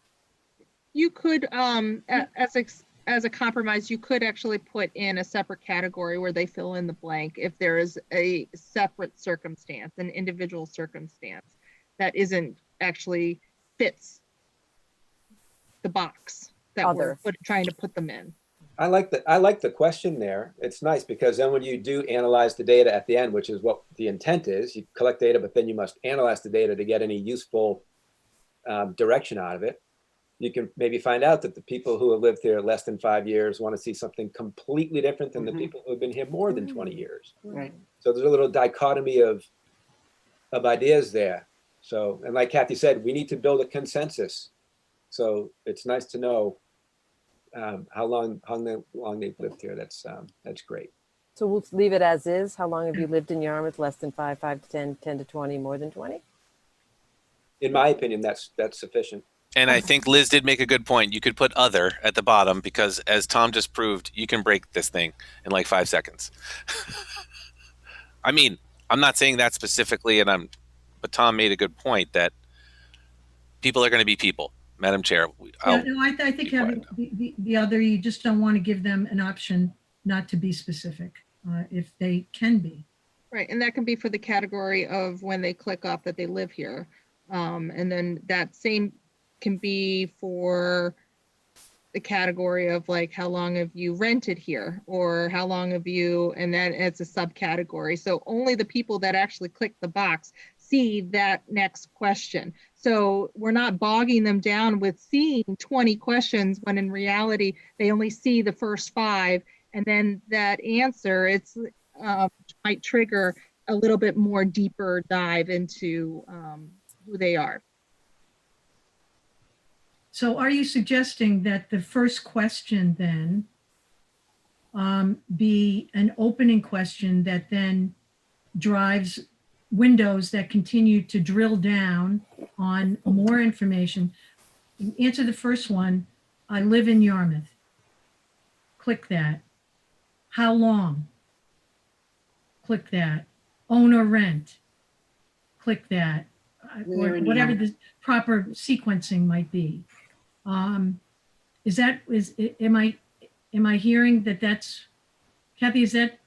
You could, as a compromise, you could actually put in a separate category where they fill in the blank if there is a separate circumstance, an individual circumstance that isn't actually fits the box that Other. we're trying to put them in. I like the question there. It's nice because then when you do analyze the data at the end, which is what the intent is, you collect data, but then you must analyze the data to get any useful direction out of it. You can maybe find out that the people who have lived here less than 5 years want to see something completely different than the people who have been here more than 20 years. Right. So there's a little dichotomy of ideas there. So, and like Kathy said, we need to build a consensus. So it's nice to know how long they've lived here. That's great. So we'll leave it as is. How long have you lived in Yarmouth? Less than 5, 5 to 10, 10 to 20, more than 20? In my opinion, that's sufficient. And I think Liz did make a good point. You could put other at the bottom because, as Tom just proved, you can break this thing in like 5 seconds. I mean, I'm not saying that specifically, but Tom made a good point that people are going to be people. Madam Chair, yeah, no, I think having the other, you just don't want to give them an option not to be specific if they can be. Right, and that can be for the category of when they click off that they live here. And then that same can be for the category of like, how long have you rented here? Or how long have you, and then it's a subcategory. So only the people that actually click the box see that next question. So we're not bogging them down with seeing 20 questions when in reality, they only see the first 5. And then that answer, it's might trigger a little bit more deeper dive into who they are. So are you suggesting that the first question then be an opening question that then drives windows that continue to drill down on more information? Answer the first one. I live in Yarmouth. Click that. How long? Click that. Own or rent? Click that. Or whatever the proper sequencing might be. Am I hearing that's, Kathy, is that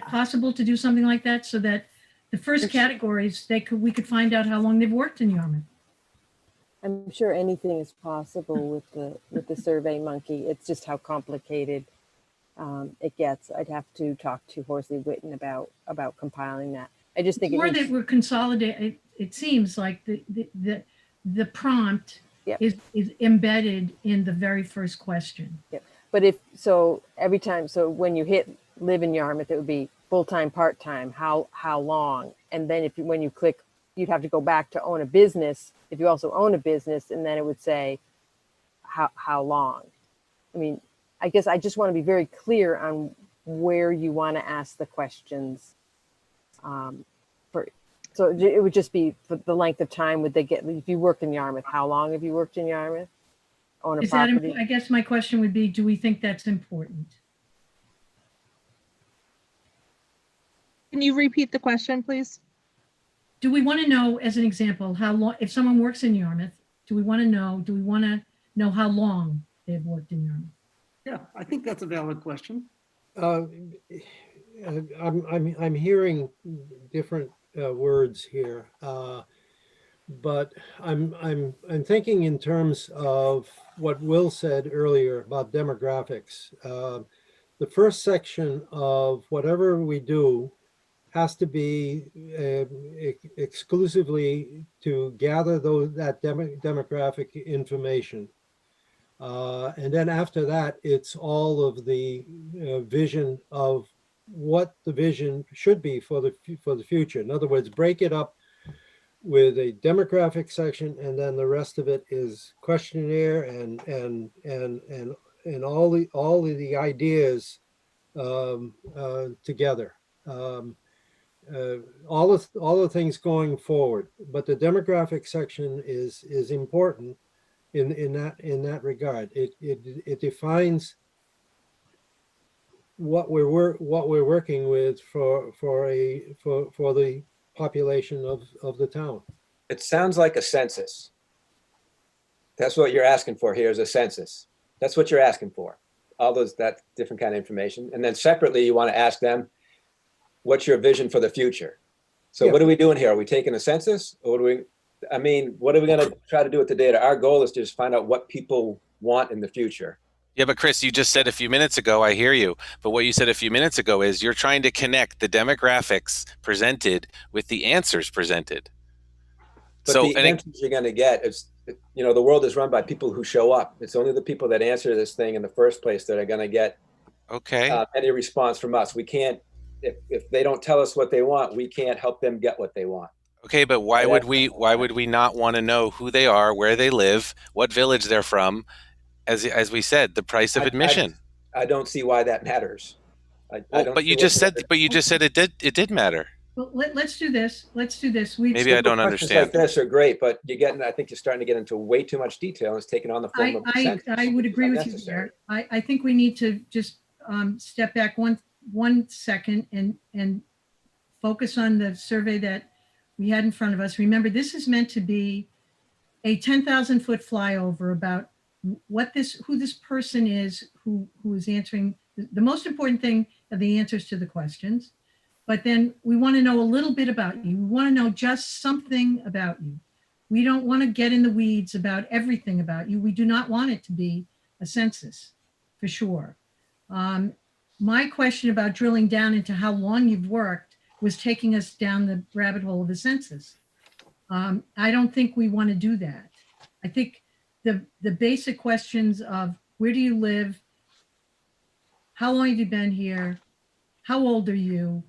possible to do something like that so that the first categories, we could find out how long they've worked in Yarmouth? I'm sure anything is possible with the Survey Monkey. It's just how complicated it gets. I'd have to talk to Horsley Witten about compiling that. I just think More that we're consolidating. It seems like the prompt Yep. is embedded in the very first question. But every time, so when you hit live in Yarmouth, it would be full-time, part-time, how long? And then when you click, you'd have to go back to own a business. If you also own a business, and then it would say how long. I mean, I guess I just want to be very clear on where you want to ask the questions. So it would just be for the length of time would they get, if you work in Yarmouth, how long have you worked in Yarmouth? Own a Is that, property? I guess my question would be, do we think that's important? Can you repeat the question, please? Do we want to know, as an example, how long, if someone works in Yarmouth, do we want to know how long they've worked in Yarmouth? Yeah, I think that's a valid question. Uh, I'm hearing different words here, but I'm thinking in terms of what Will said earlier about demographics. The first section of whatever we do has to be exclusively to gather that demographic information. And then after that, it's all of the vision of what the vision should be for the future. In other words, break it up with a demographic section, and then the rest of it is questionnaire and all of the ideas together. All the things going forward, but the demographic section is important in that regard. It defines what we're working with for the population of the town. It sounds like a census. That's what you're asking for here is a census. That's what you're asking for. All that different kind of information. And then separately, you want to ask them, what's your vision for the future? So Yeah. What are we doing here? Are we taking a census? Or what are we going to try to do with the data? Our goal is to just find out what people want in the future. Yeah, but Chris, you just said a few minutes ago, I hear you. But what you said a few minutes ago is you're trying to connect the demographics presented with the answers presented. But the answers you're going to get is, the world is run by people who show up. It's only the people that answer this thing in the first place that are going to get any response from us. We can't, if they don't tell us what they want, we can't help them get what they want. Okay, but why would we not want to know who they are, where they live, what village they're from? As we said, the price of admission. I don't see why that matters. But you just said it did matter. Well, let's do this. Maybe I don't understand. Like this are great, but I think you're starting to get into way too much detail, and it's taking on the form of a census. I would agree with you there. I think we need to just step back one second and focus on the survey that we had in front of us. Remember, this is meant to be a 10,000-foot flyover about who this person is who is answering. The most important thing are the answers to the questions. But then we want to know a little bit about you. We want to know just something about you. We don't want to get in the weeds about everything about you. We do not want it to be a census, for sure. My question about drilling down into how long you've worked was taking us down the rabbit hole of a census. I don't think we want to do that. I think the basic questions of where do you live? How long have you been here? How old are you?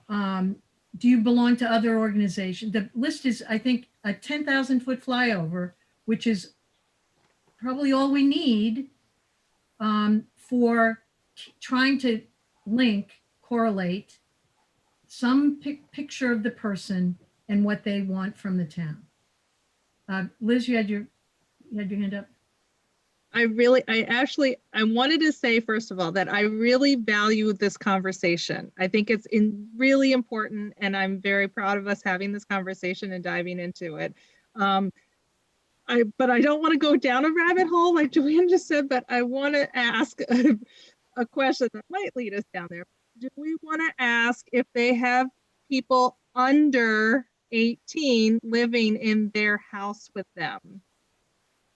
Do you belong to other organizations? The list is, I think, a 10,000-foot flyover, which is probably all we need for trying to correlate some picture of the person and what they want from the town. Liz, you had your hand up. I wanted to say, first of all, that I really value this conversation. I think it's really important, and I'm very proud of us having this conversation and diving into it. But I don't want to go down a rabbit hole like Joanne just said, but I want to ask a question that might lead us down there. Do we want to ask if they have people under 18 living in their house with them?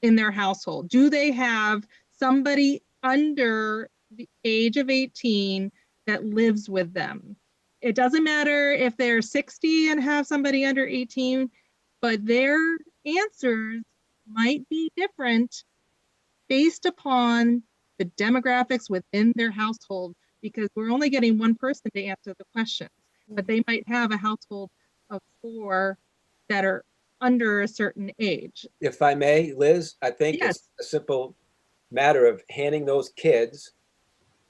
In their household? Do they have somebody under the age of 18 that lives with them? It doesn't matter if they're 60 and have somebody under 18, but their answers might be different based upon the demographics within their household, because we're only getting one person to answer the questions, but they might have a household of 4 that are under a certain age. If I may, Liz, I think it's a simple matter of handing those kids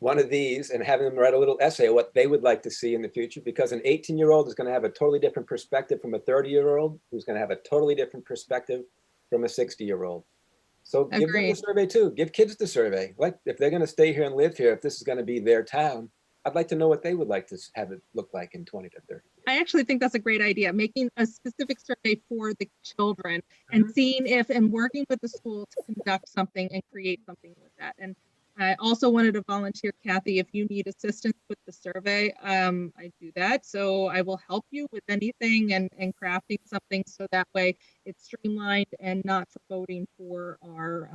one of these and having them write a little essay of what they would like to see in the future, because an 18-year-old is going to have a totally different perspective from a 30-year-old who's going to have a totally different perspective from a 60-year-old. So give them the survey too. Give kids the survey. Like, if they're going to stay here and live here, if this is going to be their town, I'd like to know what they would like to have it look like in 20 to 30. I actually think that's a great idea, making a specific survey for the children and seeing if, and working with the school to conduct something and create something with that. And I also wanted to volunteer, Kathy, if you need assistance with the survey, I do that. So I will help you with anything and crafting something so that way it's streamlined and not foreboding for our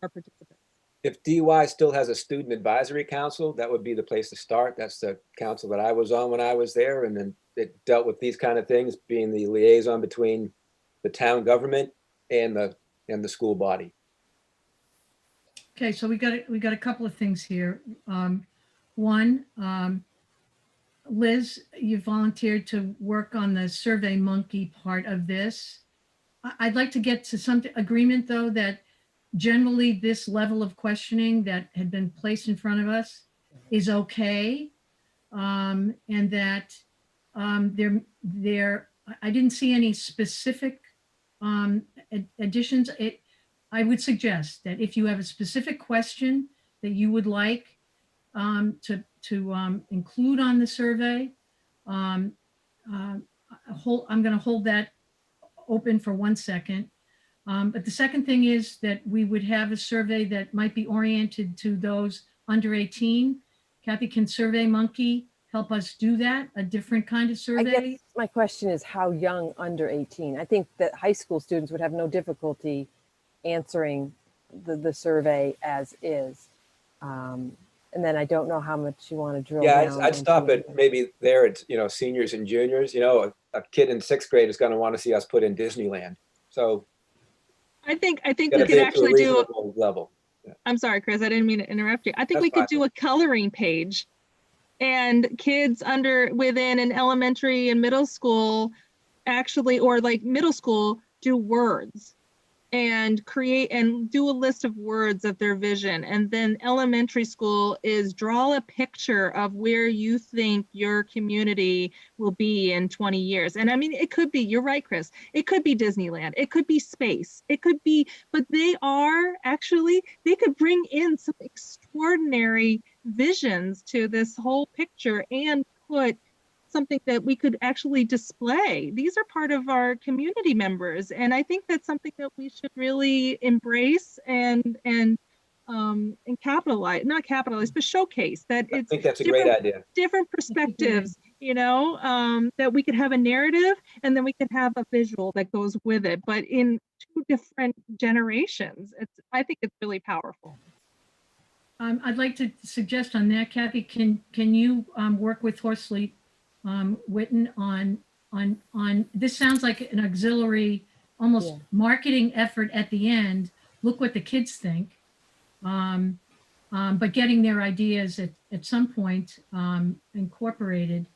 participants. If DY still has a student advisory council, that would be the place to start. That's the council that I was on when I was there. And then it dealt with these kind of things, being the liaison between the town government and the school body. Okay, so we got a couple of things here. One, Liz, you volunteered to work on the Survey Monkey part of this. I'd like to get to some agreement, though, that generally this level of questioning that had been placed in front of us is okay. And that I didn't see any specific additions. I would suggest that if you have a specific question that you would like to include on the survey, I'm going to hold that open for 1 second. But the second thing is that we would have a survey that might be oriented to those under 18. Kathy, can SurveyMonkey help us do that? A different kind of I survey? guess my question is how young under 18? I think that high school students would have no difficulty answering the survey as is. And then I don't know how much you want to drill Yeah, down. I'd stop into at maybe there at, seniors and juniors. A kid in 6th grade is going to want to see us put in Disneyland. So I think we gotta could be to a actually do, reasonable level. I'm sorry, Chris, I didn't mean to interrupt you. I think That's we could fine. do a coloring page, and kids within an elementary and middle school actually, or like middle school, do words and create and do a list of words of their vision. And then elementary school is draw a picture of where you think your community will be in 20 years. And I mean, it could be, you're right, Chris, it could be Disneyland, it could be space, it could be, but they could bring in some extraordinary visions to this whole picture and put something that we could actually display. These are part of our community members. And I think that's something that we should really embrace and capitalize, not capitalize, but showcase that I it's think that's a great idea. different perspectives, that we could have a narrative and then we could have a visual that goes with it, but in 2 different generations. I think it's really powerful. I'd like to suggest on that, Kathy, can you work with Horsley Witten on this? Sounds like an auxiliary, almost Yeah. marketing effort at the end. Look what the kids think, but getting their ideas at some point incorporated.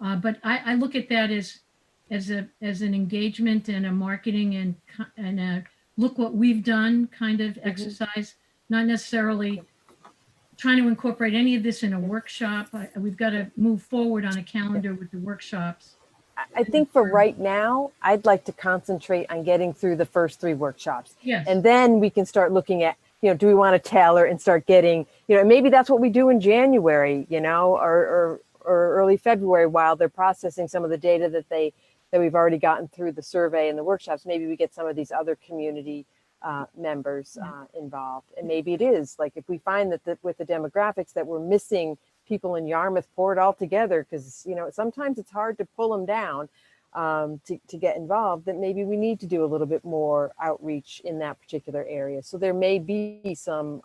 But I look at that as an engagement and a marketing and a look what we've done kind of exercise, not necessarily trying to incorporate any of this in a workshop. We've got to move forward on a calendar with the workshops. I think for right now, I'd like to concentrate on getting through the first 3 workshops. Yes. And then we can start looking at, do we want to tailor and start getting, maybe that's what we do in January, or early February while they're processing some of the data that we've already gotten through the survey and the workshops. Maybe we get some of these other community members involved. And maybe it is like, if we find that with the demographics that we're missing people in Yarmouth Port altogether, because sometimes it's hard to pull them down to get involved, that maybe we need to do a little bit more outreach in that particular area. So there may be some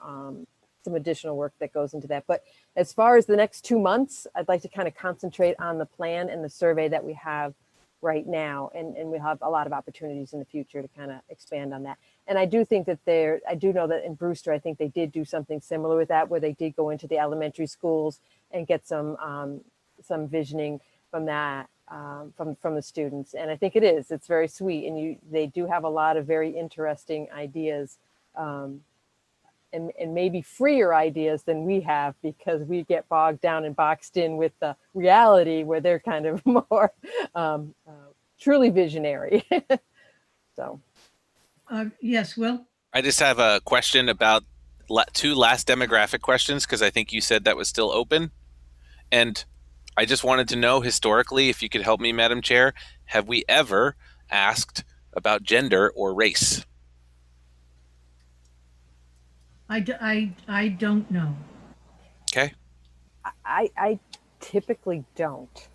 additional work that goes into that. But as far as the next 2 months, I'd like to kind of concentrate on the plan and the survey that we have right now, and we have a lot of opportunities in the future to kind of expand on that. And I do think that I do know that in Brewster, I think they did do something similar with that, where they did go into the elementary schools and get some visioning from that, from the students. And I think it's very sweet. And they do have a lot of very interesting ideas, and maybe freer ideas than we have, because we get bogged down and boxed in with the reality, where they're kind of more truly visionary. So. Yes, Will? I just have a question about 2 last demographic questions, because I think you said that was still open. And I just wanted to know, historically, if you could help me, Madam Chair, have we ever asked about gender or race? I don't know. Okay. I typically don't.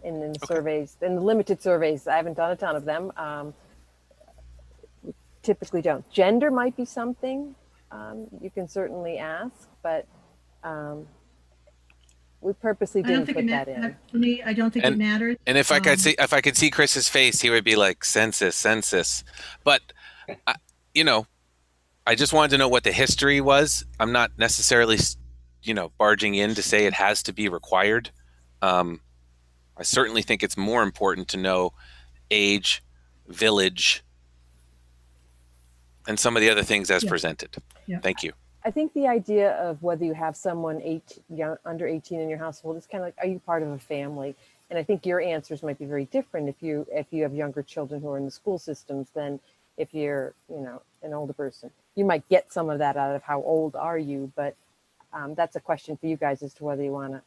In the Okay. surveys, in the limited surveys, I haven't done a ton of them. Typically don't. Gender might be something you can certainly ask, but we purposely I don't didn't think put that in. for me, I don't think it matters. And if I could see Chris's face, he would be like census. But you know, I just wanted to know what the history was. I'm not necessarily, barging in to say it has to be required. I certainly think it's more important to know age, village, and some of the other things as Yeah. presented. Yeah. Thank you. I think the idea of whether you have someone under 18 in your household is kind of like, are you part of a family? And I think your answers might be very different if you have younger children who are in the school systems than if you're, an older person. You might get some of that out of how old are you, but that's a question for you guys as to whether you want to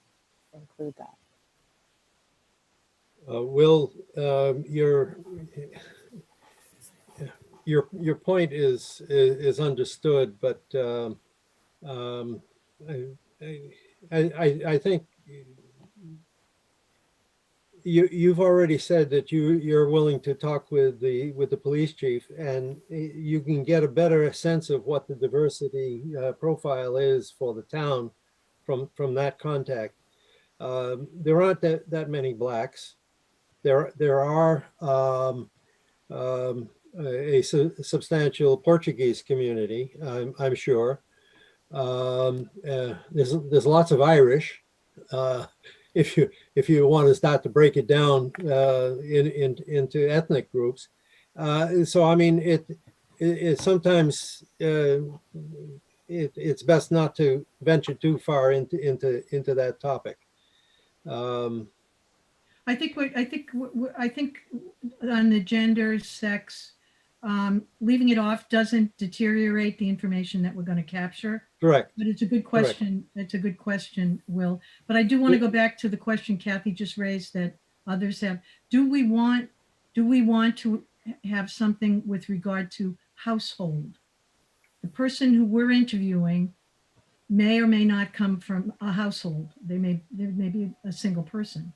include that. Will, your point is understood, but I think you've already said that you're willing to talk with the police chief, and you can get a better sense of what the diversity profile is for the town from that contact. There aren't that many blacks. There are a substantial Portuguese community, I'm sure. There's lots of Irish. If you want to start to break it down into ethnic groups, so I mean it sometimes it's best not to venture too far into that topic. I think on the gender, sex, leaving it off doesn't deteriorate the information that we're going to capture. Correct. But it's a good question. It's a good question, Will. But I do want to go back to the question Kathy just raised that others have. Do we want to have something with regard to household? The person who we're interviewing may or may not come from a household. There may be a single person.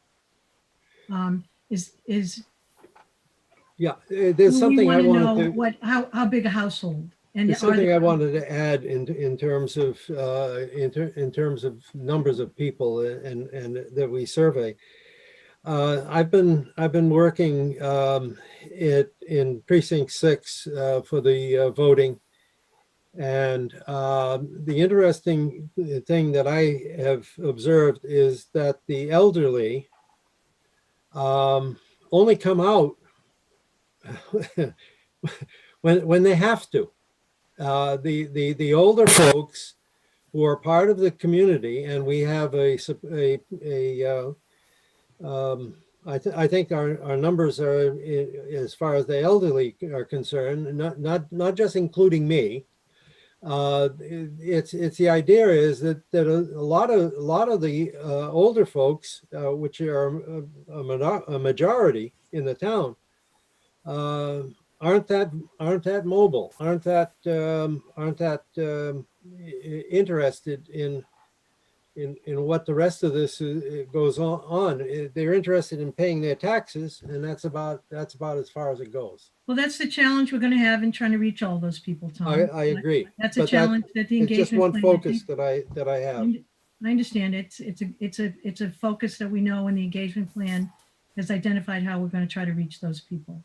Yeah, there's something I wanted to. How big a household? And there's something I wanted to add in terms of in terms of numbers of people and that we survey. I've been working in precinct 6 for the voting, and the interesting thing that I have observed is that the elderly only come out when they have to. The older folks who are part of the community, and we have I think our numbers are, as far as the elderly are concerned, not just including me. It's the idea is that a lot of the older folks, which are a majority in the town, aren't that mobile, aren't that interested in what the rest of this goes on. They're interested in paying their taxes, and that's about as far as it goes. Well, that's the challenge we're going to have in trying to reach all those people, Tom. I agree. That's a challenge that the It's engagement just one plan, focus that I have. I understand it's a focus that we know, and the engagement plan has identified how we're going to try to reach those people.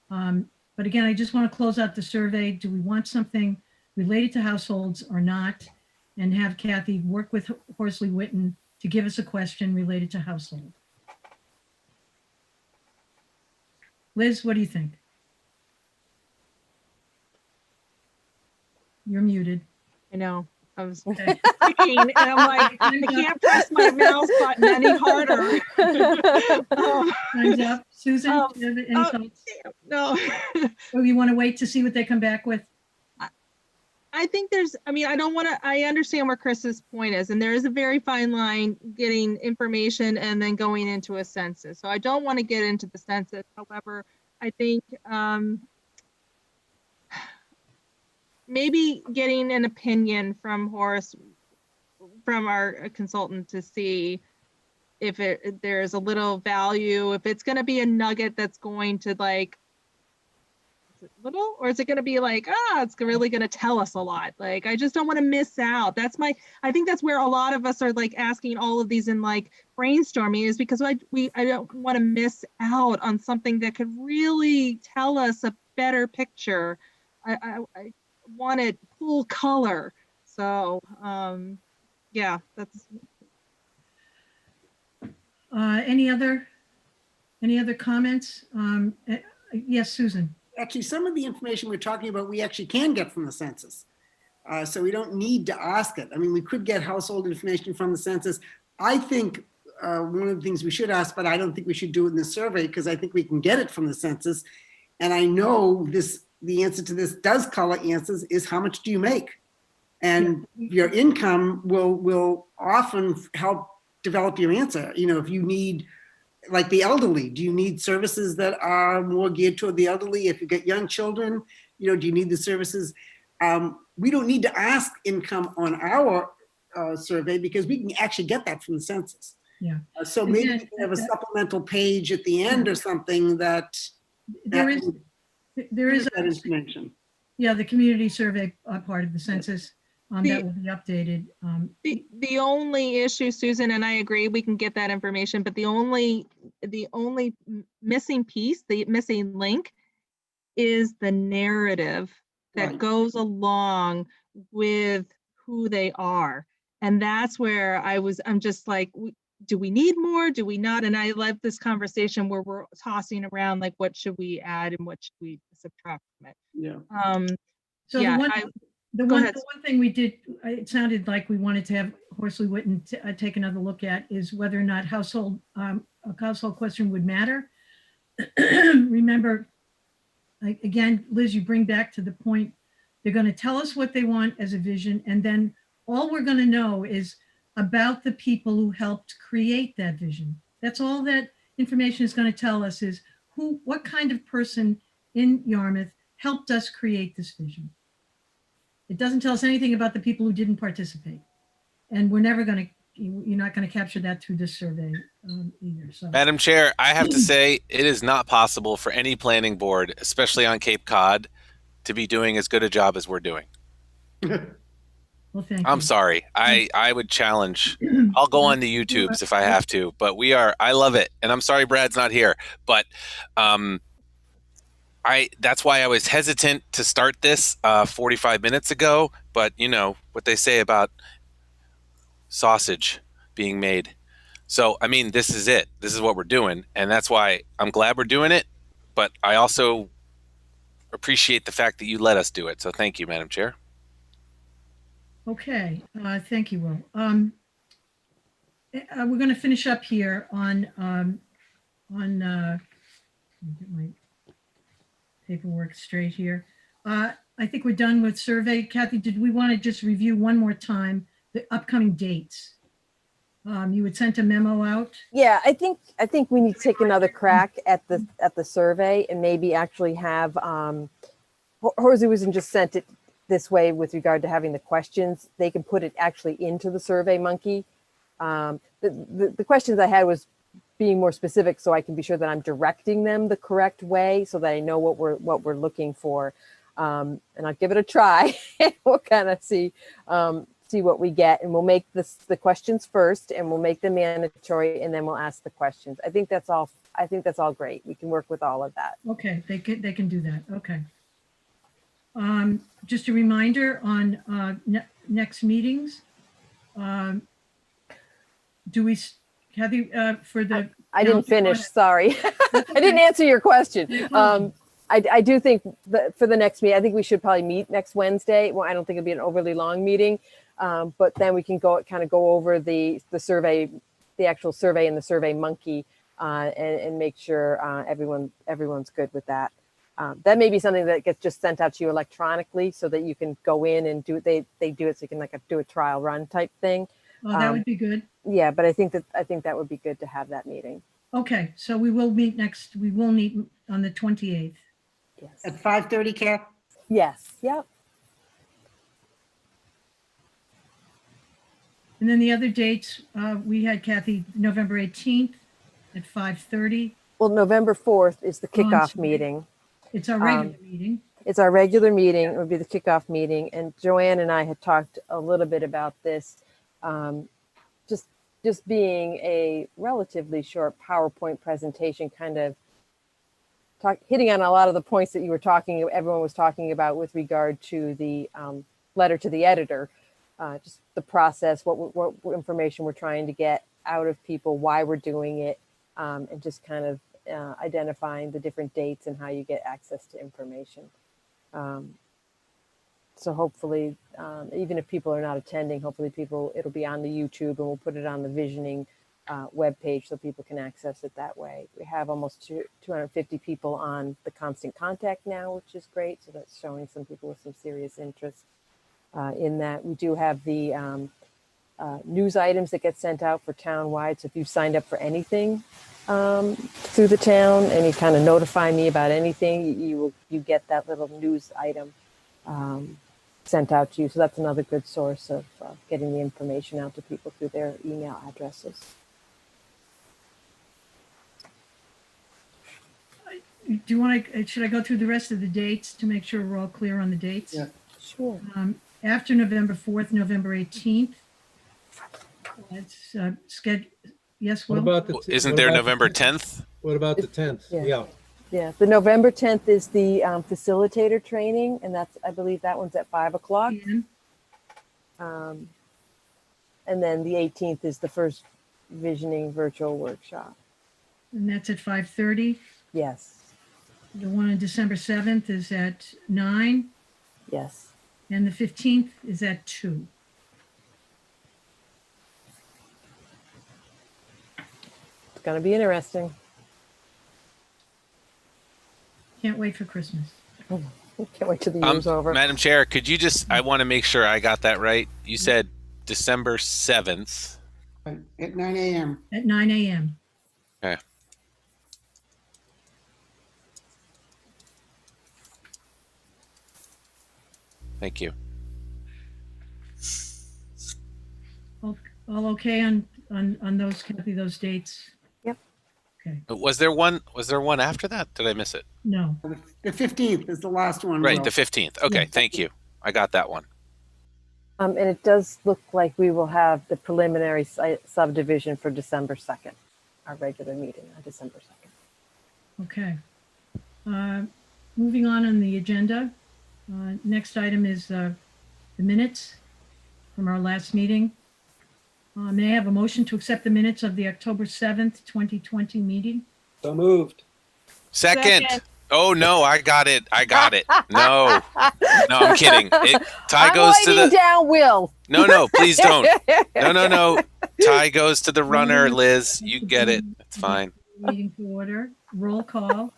But again, I just want to close out the survey. Do we want something related to households or not? And have Kathy work with Horsley Witten to give us a question related to household. Liz, what do you think? You're muted. I know. I was Okay. thinking, and I'm like, I can't press my mouse button any harder. Time's up. Susan, do you have any thoughts? No. Or you want to wait to see what they come back with? I think I understand where Chris's point is, and there is a very fine line getting information and then going into a census. So I don't want to get into the census. However, I think maybe getting an opinion from Horace, from our consultant, to see if there's a little value, if it's going to be a nugget that's going to like, is it little, or is it going to be like, it's really going to tell us a lot? Like, I just don't want to miss out. I think that's where a lot of us are like asking all of these in like brainstorming, is because I don't want to miss out on something that could really tell us a better picture. I want it full color. So, yeah, that's. Any other comments? Yes, Susan. Actually, some of the information we're talking about, we actually can get from the census. So we don't need to ask it. I mean, we could get household information from the census. I think one of the things we should ask, but I don't think we should do it in the survey, because I think we can get it from the census. And I know the answer to this does color answers, is how much do you make? And your income will often help develop your answer. You know, if you need, like the elderly, do you need services that are more geared toward the elderly? If you get young children, you know, do you need the services? We don't need to ask income on our survey, because we can actually get that from the census. Yeah. So maybe we can have a supplemental page at the end or something that There is that information. Yeah, the community survey part of the census that will be updated. The only issue, Susan, and I agree, we can get that information, but the only missing piece, the missing link, is the narrative that Right. goes along with who they are. And that's where I'm just like, do we need more? Do we not? And I love this conversation where we're tossing around, like, what should we add and what should we subtract from it? Yeah. So Yeah, the go one ahead. thing we did, it sounded like we wanted to have Horsley Witten take another look at, is whether or not a household question would matter. Remember, again, Liz, you bring back to the point, they're going to tell us what they want as a vision, and then all we're going to know is about the people who helped create that vision. That's all that information is going to tell us, is what kind of person in Yarmouth helped us create this vision. It doesn't tell us anything about the people who didn't participate. And we're never going to, you're not going to capture that through this survey either. So, Madam Chair, I have to say it is not possible for any planning board, especially on Cape Cod, to be doing as good a job as we're doing. well, thank you. I'm sorry. I would challenge. I'll go on the YouTubes if I have to, but I love it. And I'm sorry Brad's not here, but that's why I was hesitant to start this 45 minutes ago, but you know what they say about sausage being made. So, I mean, this is it. This is what we're doing. And that's why I'm glad we're doing it, but I also appreciate the fact that you let us do it. So thank you, Madam Chair. Okay, thank you, Will. We're going to finish up here on let me get my paperwork straight here. I think we're done with survey. Kathy, did we want to just review one more time the upcoming dates? You had sent a memo out. Yeah, I think we need to take another crack at the survey, and maybe actually have Horsley wasn't just sent it this way with regard to having the questions. They can put it actually into the Survey Monkey. The questions I had was being more specific, so I can be sure that I'm directing them the correct way, so that I know what we're looking for. And I'll give it a try. We'll kind of see what we get, and we'll make the questions first, and we'll make them mandatory, and then we'll ask the questions. I think that's all great. We can work with all of that. Okay, they can do that. Okay. Just a reminder on next meetings. Do we, Kathy, for the? I didn't finish, sorry. I didn't answer your question. I do think that for the next meeting, I think we should probably meet next Wednesday. Well, I don't think it'll be an overly long meeting, but then we can go over the survey, the actual survey and the Survey Monkey, and make sure everyone's good with that. That may be something that gets just sent out to you electronically, so that you can go in and do it. They do it so you can do a trial run type thing. Oh, that would be good. Yeah, but I think that would be good to have that meeting. Okay, so we will meet on the 28th. Yes. At 5:30, Kath? Yes. Yep. And then the other dates, we had Kathy, November 18th at 5:30. Well, November 4th is the Oh, I'm kickoff sorry. meeting. It's our regular meeting. It's our regular meeting. It would be the kickoff meeting. And Joanne and I had talked a little bit about this. um, just being a relatively short PowerPoint presentation, kind of hitting on a lot of the points that everyone was talking about with regard to the letter to the editor, just the process, what information we're trying to get out of people, why we're doing it, and just kind of identifying the different dates and how you get access to information. So hopefully, even if people are not attending, hopefully it'll be on the YouTube, and we'll put it on the Visioning webpage so people can access it that way. We have almost 250 people on the Constant Contact now, which is great. So that's showing some people with some serious interest in that. We do have the news items that get sent out for town-wide. So if you've signed up for anything through the town and you kind of notify me about anything, you get that little news item sent out to you. So that's another good source of getting the information out to people through their email addresses. Do you want to, should I go through the rest of the dates to make sure we're all clear on the dates? Yeah. Sure. After November 4th, November 18th. That's scheduled. Yes, What Will? about the? Isn't what there about November the- 10th? What about the 10th? Yeah. Yeah. Yeah, the November 10th is the facilitator training, and I believe that one's at 5 o'clock. PM. And then the 18th is the first Visioning virtual workshop. And that's at 5:30. Yes, The one on December 7th is at 9, yes. and the 15th is at 2. It's going to be interesting. Can't wait for Christmas. Can't wait till the year's over. Madam Chair, could you I want to make sure I got that right. You said December 7th. At 9 a.m. At 9 a.m. Okay. Thank you. All okay on those, Kathy, those dates? Yep. Okay, Was there one after that? Did I miss it? no. The 15th is the last one. Right, Will. the 15th. Okay, Yeah. thank you. I got that one. And it does look like we will have the preliminary subdivision for December 2nd, our regular meeting on December 2nd. Okay. Moving on the agenda. Next item is the minutes from our last meeting. May I have a motion to accept the minutes of the October 7th, 2020 meeting? So moved. Second. Oh no, I got it. No, I'm kidding. Tie I'm goes to writing the. down Will. No, please don't. No. Tie goes to the runner, Liz. You get it. It's fine. Meeting to order. Roll call.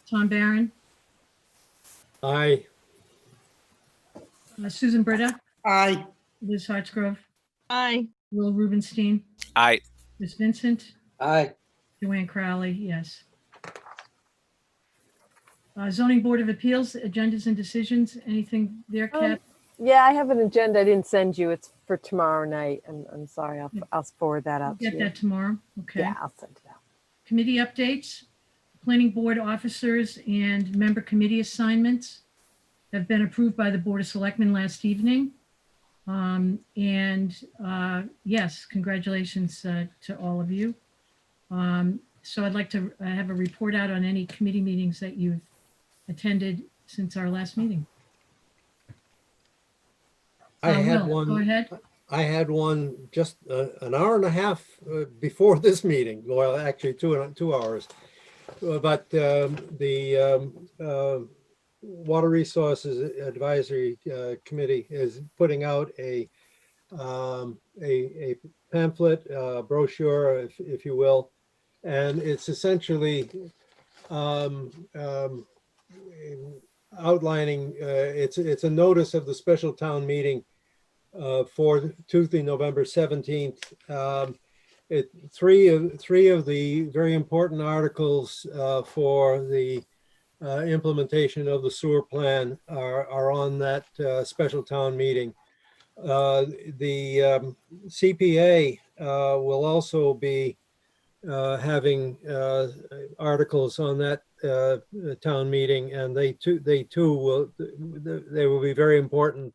Tom Barron, Aye. Susan Britta, Aye. Liz Hartsgrove, Aye. Will Rubenstein, I Ms. Vincent, Aye. Joanne Crowley, yes. Zoning Board of Appeals, agendas and decisions, anything there, Kat? Yeah, I have an agenda I didn't send you. It's for tomorrow night. I'm sorry. I'll forward that out to Get you. that tomorrow, okay. Yeah, I'll send it out. Committee updates, planning board officers and member committee assignments have been approved by the Board of Selectmen last evening. Yes, congratulations to all of you. So I'd like to have a report out on any committee meetings that you've attended since our last meeting. I had Will, one. Go ahead. I had one just an hour and a half before this meeting. Well, actually 2 hours. But the Water Resources Advisory Committee is putting out a pamphlet, brochure, if you will, and it's essentially outlining. It's a notice of the special town meeting for Tuesday, November 17th. Three of the very important articles for the implementation of the sewer plan are on that special town meeting. The CPA will also be having articles on that town meeting, and they too will be very important.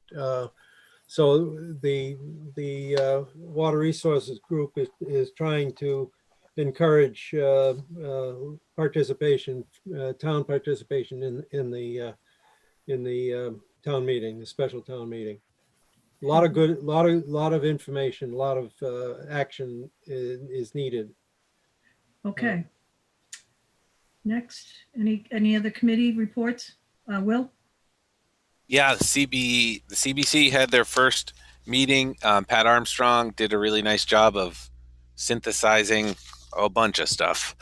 So the Water Resources Group is trying to encourage participation, town participation in the town meeting, the special town meeting. A lot of good, lot of information, a lot of action is needed. Okay. Next, any other committee reports? Will? Yeah, the CBC had their first meeting. Pat Armstrong did a really nice job of synthesizing a bunch of stuff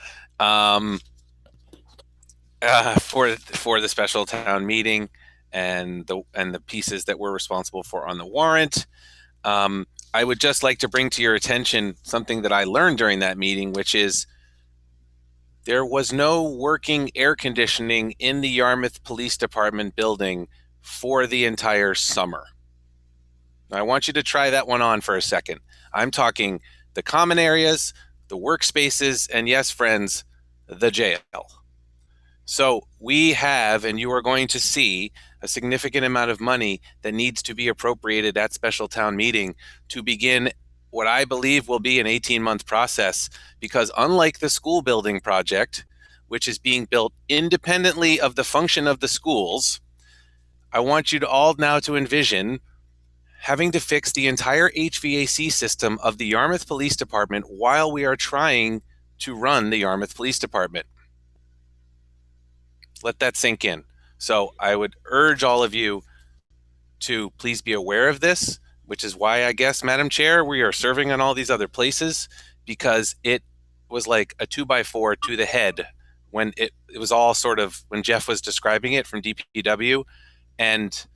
for the special town meeting and the pieces that we're responsible for on the warrant. I would just like to bring to your attention something that I learned during that meeting, which is there was no working air conditioning in the Yarmouth Police Department building for the entire summer. I want you to try that one on for a second. I'm talking the common areas, the workspaces, and yes, friends, the jail. So we have, and you are going to see, a significant amount of money that needs to be appropriated at special town meeting to begin what I believe will be an 18-month process, because unlike the school building project, which is being built independently of the function of the schools, I want you to all now to envision having to fix the entire HVAC system of the Yarmouth Police Department while we are trying to run the Yarmouth Police Department. Let that sink in. So I would urge all of you to please be aware of this, which is why I guess, Madam Chair, we are serving on all these other places, because it was like a 2x4 to the head when it was all sort of, when Jeff was describing it from DPW, and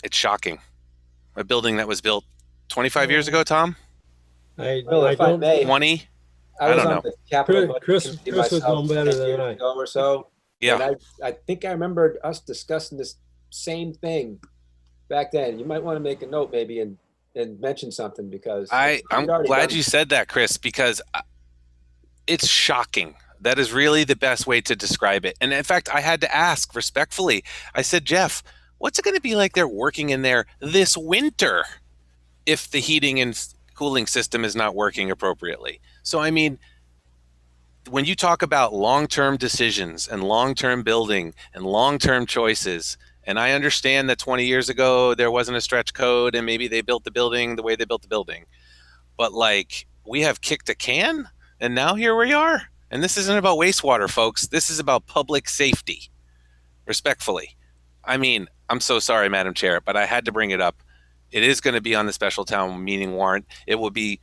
it's shocking. A building that was built 25 years ago, Tom? Well, I if I don't, may, Twenty? I was don't on know. the capital budget Chris committee would myself know better 10 than years I. ago or so. Yeah. And I think I remember us discussing this same thing back then. You might want to make a note maybe and mention something, because I'm we'd already glad done- you said that, Chris, because it's shocking. That is really the best way to describe it. And in fact, I had to ask respectfully. I said, Jeff, what's it going to be like they're working in there this winter if the heating and cooling system is not working appropriately? So, I mean, when you talk about long-term decisions and long-term building and long-term choices, and I understand that 20 years ago there wasn't a stretch code and maybe they built the building the way they built the building, but like, we have kicked a can and now here we are. And this isn't about wastewater, folks. This is about public safety, respectfully. I mean, I'm so sorry, Madam Chair, but I had to bring it up. It is going to be on the special town meeting warrant. It will be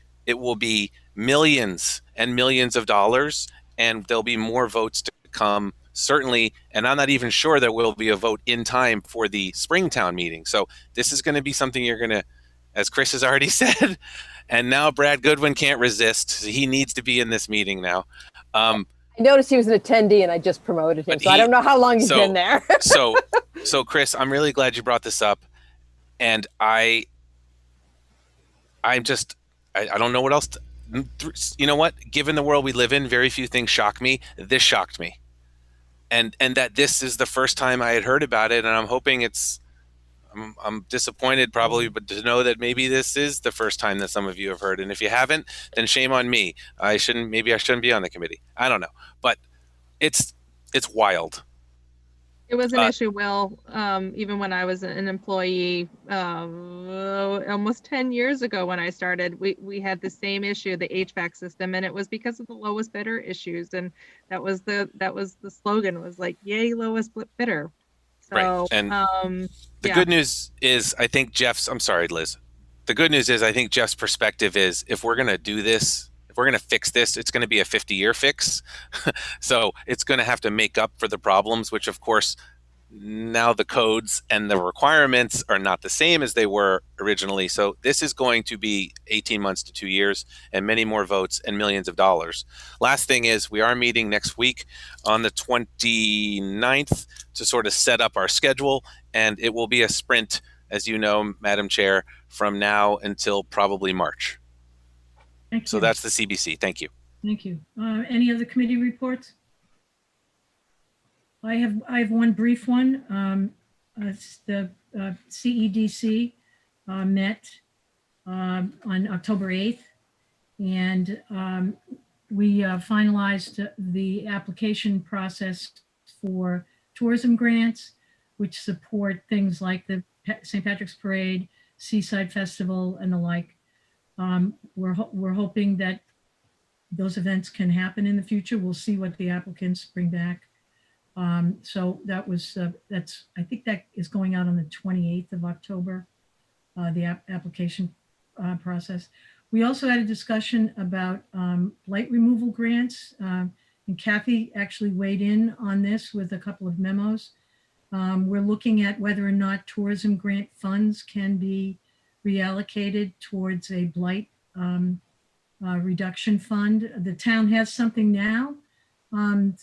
millions and millions of dollars, and there'll be more votes to come, certainly. And I'm not even sure there will be a vote in time for the Springtown meeting. So this is going to be something you're going to, as Chris has already said, and now Brad Goodwin can't resist. He needs to be in this meeting now. I noticed he was an attendee and I just promoted him. But So I don't know how long he's been there. so Chris, I'm really glad you brought this up. And I'm just, I don't know what else. You know what? Given the world we live in, very few things shock me. This shocked me. And that this is the first time I had heard about it. And I'm hoping I'm disappointed probably, but to know that maybe this is the first time that some of you have heard. And if you haven't, then shame on me. Maybe I shouldn't be on the committee. I don't know, but it's wild. It was an issue, Will, even when I was an employee, almost 10 years ago when I started, we had the same issue, the HVAC system, and it was because of the lowest bidder issues. And that was the slogan, was like, yay, lowest bidder. So, Right. And the good news is, I think I'm sorry, Liz. The good news is, I think Jeff's perspective is, if we're going to do this, if we're going to fix this, it's going to be a 50-year fix. So it's going to have to make up for the problems, which of course, now the codes and the requirements are not the same as they were originally. So this is going to be 18 months to 2 years and many more votes and millions of dollars. Last thing is, we are meeting next week on the 29th to sort of set up our schedule, and it will be a sprint as you know, Madam Chair, from now until probably March. Thank So you. that's the CBC. Thank you. Thank you. Any other committee reports? I have one brief one. It's the CEDC met on October 8th, and we finalized the application process for tourism grants, which support things like the St. Patrick's Parade, Seaside Festival, and the like. We're hoping that those events can happen in the future. We'll see what the applicants bring back. So that was, I think that is going out on the 28th of October, the application process. We also had a discussion about blight removal grants, and Kathy actually weighed in on this with a couple of memos. We're looking at whether or not tourism grant funds can be reallocated towards a blight reduction fund. The town has something now.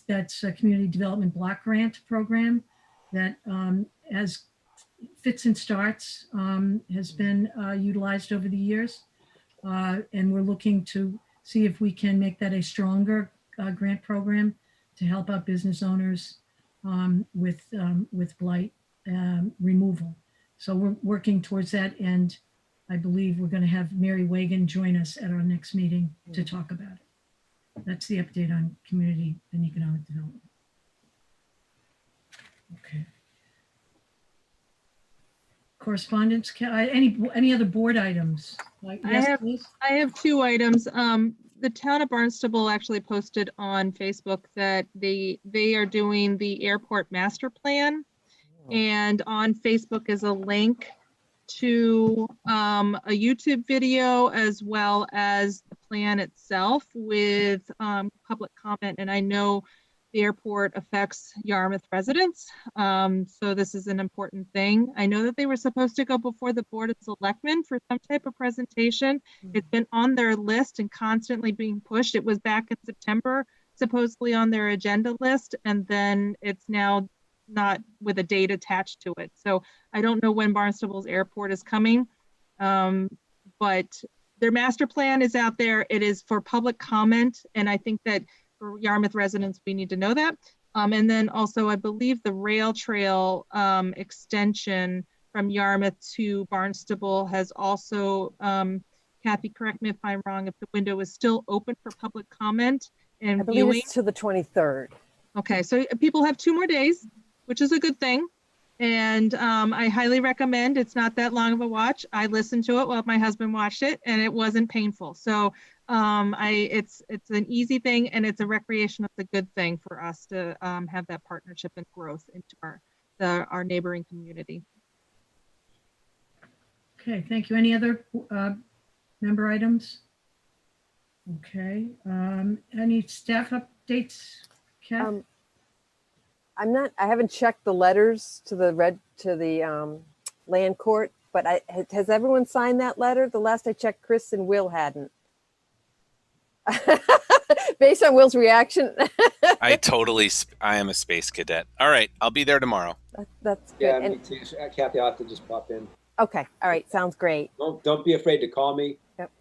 That's a community development block grant program that as fits and starts has been utilized over the years. And we're looking to see if we can make that a stronger grant program to help out business owners with blight removal. So we're working towards that. And I believe we're going to have Mary Wagon join us at our next meeting to talk about it. That's the update on community and economic development. Okay. Correspondence, any other board items? Yes, please. I have two items. The town of Barnstable actually posted on Facebook that they are doing the airport master plan. And on Facebook is a link to a YouTube video as well as the plan itself with public comment. And I know the airport affects Yarmouth residents, so this is an important thing. I know that they were supposed to go before the Board of Selectmen for some type of presentation. It's been on their list and constantly being pushed. It was back in September, supposedly on their agenda list, and then it's now not with a date attached to it. So I don't know when Barnstable's airport is coming, but their master plan is out there. It is for public comment. And I think that for Yarmouth residents, we need to know that. And then also, I believe the rail trail extension from Yarmouth to Barnstable has also, Kathy, correct me if I'm wrong, if the window is still open for public comment and I believe viewing. it's to the 23rd. Okay, so people have 2 more days, which is a good thing. And I highly recommend, it's not that long of a watch. I listened to it while my husband watched it and it wasn't painful. So it's an easy thing and it's a recreation of the good thing for us to have that partnership and growth into our neighboring community. Okay, thank you. Any other member items? Okay, any staff updates, Kath? I haven't checked the letters to the land court, but has everyone signed that letter? The last I checked, Chris and Will hadn't. Based on Will's reaction. I am a space cadet. All right, I'll be there tomorrow. That's good. Yeah, And- me too. Kathy, I'll have to just pop in. okay, all right, sounds great. Don't be afraid to call me. Yep.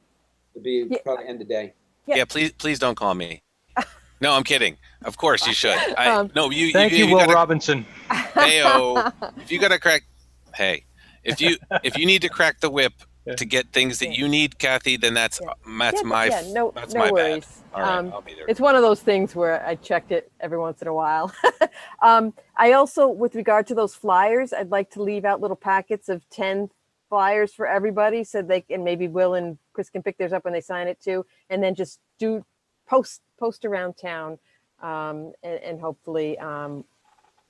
It'll be Yeah. probably end of day. Yeah. Yeah, please don't call me. No, I'm kidding. Of course you should. No, you. Thank you, Will gotta, Robinson. Hey-o. If you gotta crack, if you need to crack the whip to get things that you need, Kathy, then that's Yeah, my no my bad. worries. All right, I'll be there. It's one of those things where I checked it every once in a while. I also, with regard to those flyers, I'd like to leave out little packets of 10 flyers for everybody so they can, maybe Will and Chris can pick theirs up when they sign it too, and then just do post around town, and hopefully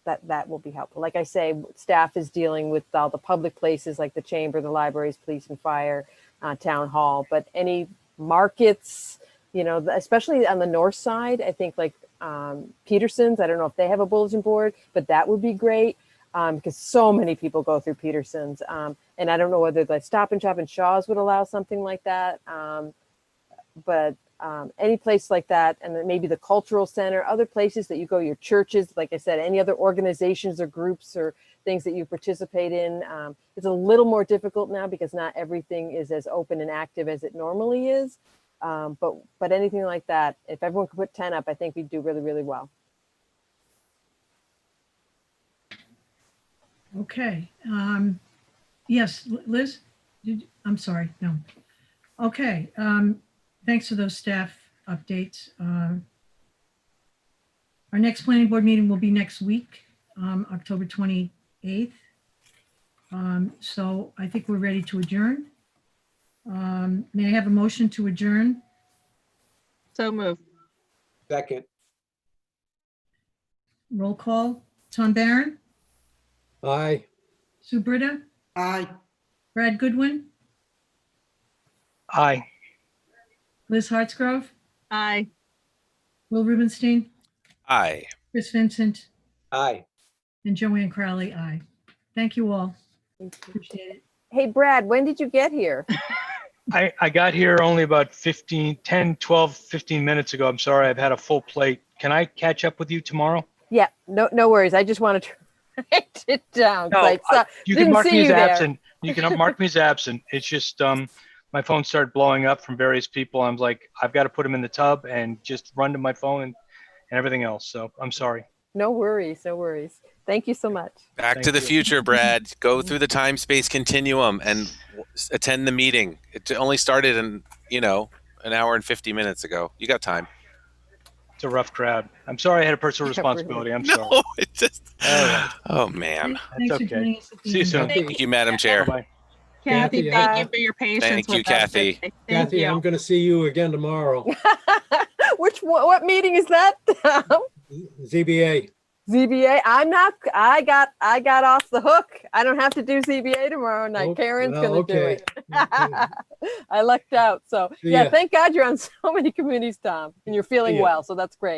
that will be helpful. Like I say, staff is dealing with all the public places like the chamber, the libraries, police and fire, town hall, but any markets, especially on the north side, I think like Peterson's, I don't know if they have a bulletin board, but that would be great because so many people go through Peterson's. And I don't know whether the Stop and Shop and Shaw's would allow something like that. But any place like that, and then maybe the cultural center, other places that you go, your churches, like I said, any other organizations or groups or things that you participate in. It's a little more difficult now because not everything is as open and active as it normally is. But anything like that, if everyone could put 10 up, I think we'd do really, really well. Okay. Yes, Liz? I'm sorry, no. Okay, thanks for those staff updates. Our next planning board meeting will be next week, October 28th. So I think we're ready to adjourn. May I have a motion to adjourn? So move. Second, Roll call. Tom Barron, Aye. Sue Britta, Aye. Brad Goodwin, Aye. Liz Hartsgrove, Aye. Will Rubenstein, Aye. Chris Vincent, aye. and Joanne Crowley. Aye. Thank you all. Appreciate it. Hey, Brad, when did you get here? I got here only about 10, 12, 15 minutes ago. I'm sorry, I've had a full plate. Can I catch up with you tomorrow? Yeah, no worries. I just wanted to write it down. 'Cause I saw- You can didn't mark see me as you there. absent. You can mark me as absent. It's just my phone started blowing up from various people. I'm like, I've got to put them in the tub and just run to my phone and everything else. So I'm sorry. No worries, no worries. Thank you so much. Back Thank to the you. future, Brad. Go through the time space continuum and attend the meeting. It only started in, an hour and 50 minutes ago. You got time. It's a rough crowd. I'm sorry I had a personal Yeah, really. responsibility. I'm sorry. No, it just. All right. Oh man. Thanks for okay. joining us at the See you end. soon. Thank you, Madam Chair. Bye-bye. Kathy, Kathy, thank you for your patience. Thank you, with us Kathy. today. Thank Kathy, I'm you. going to see you again tomorrow. What meeting is that? ZBA. ZBA. I got off the hook. I don't have to do ZBA tomorrow night. Oh, Karen's well, gonna okay. do it. I lucked out. So See yeah, ya. thank God you're on so many committees, Tom, and you're feeling See ya. well. So that's great.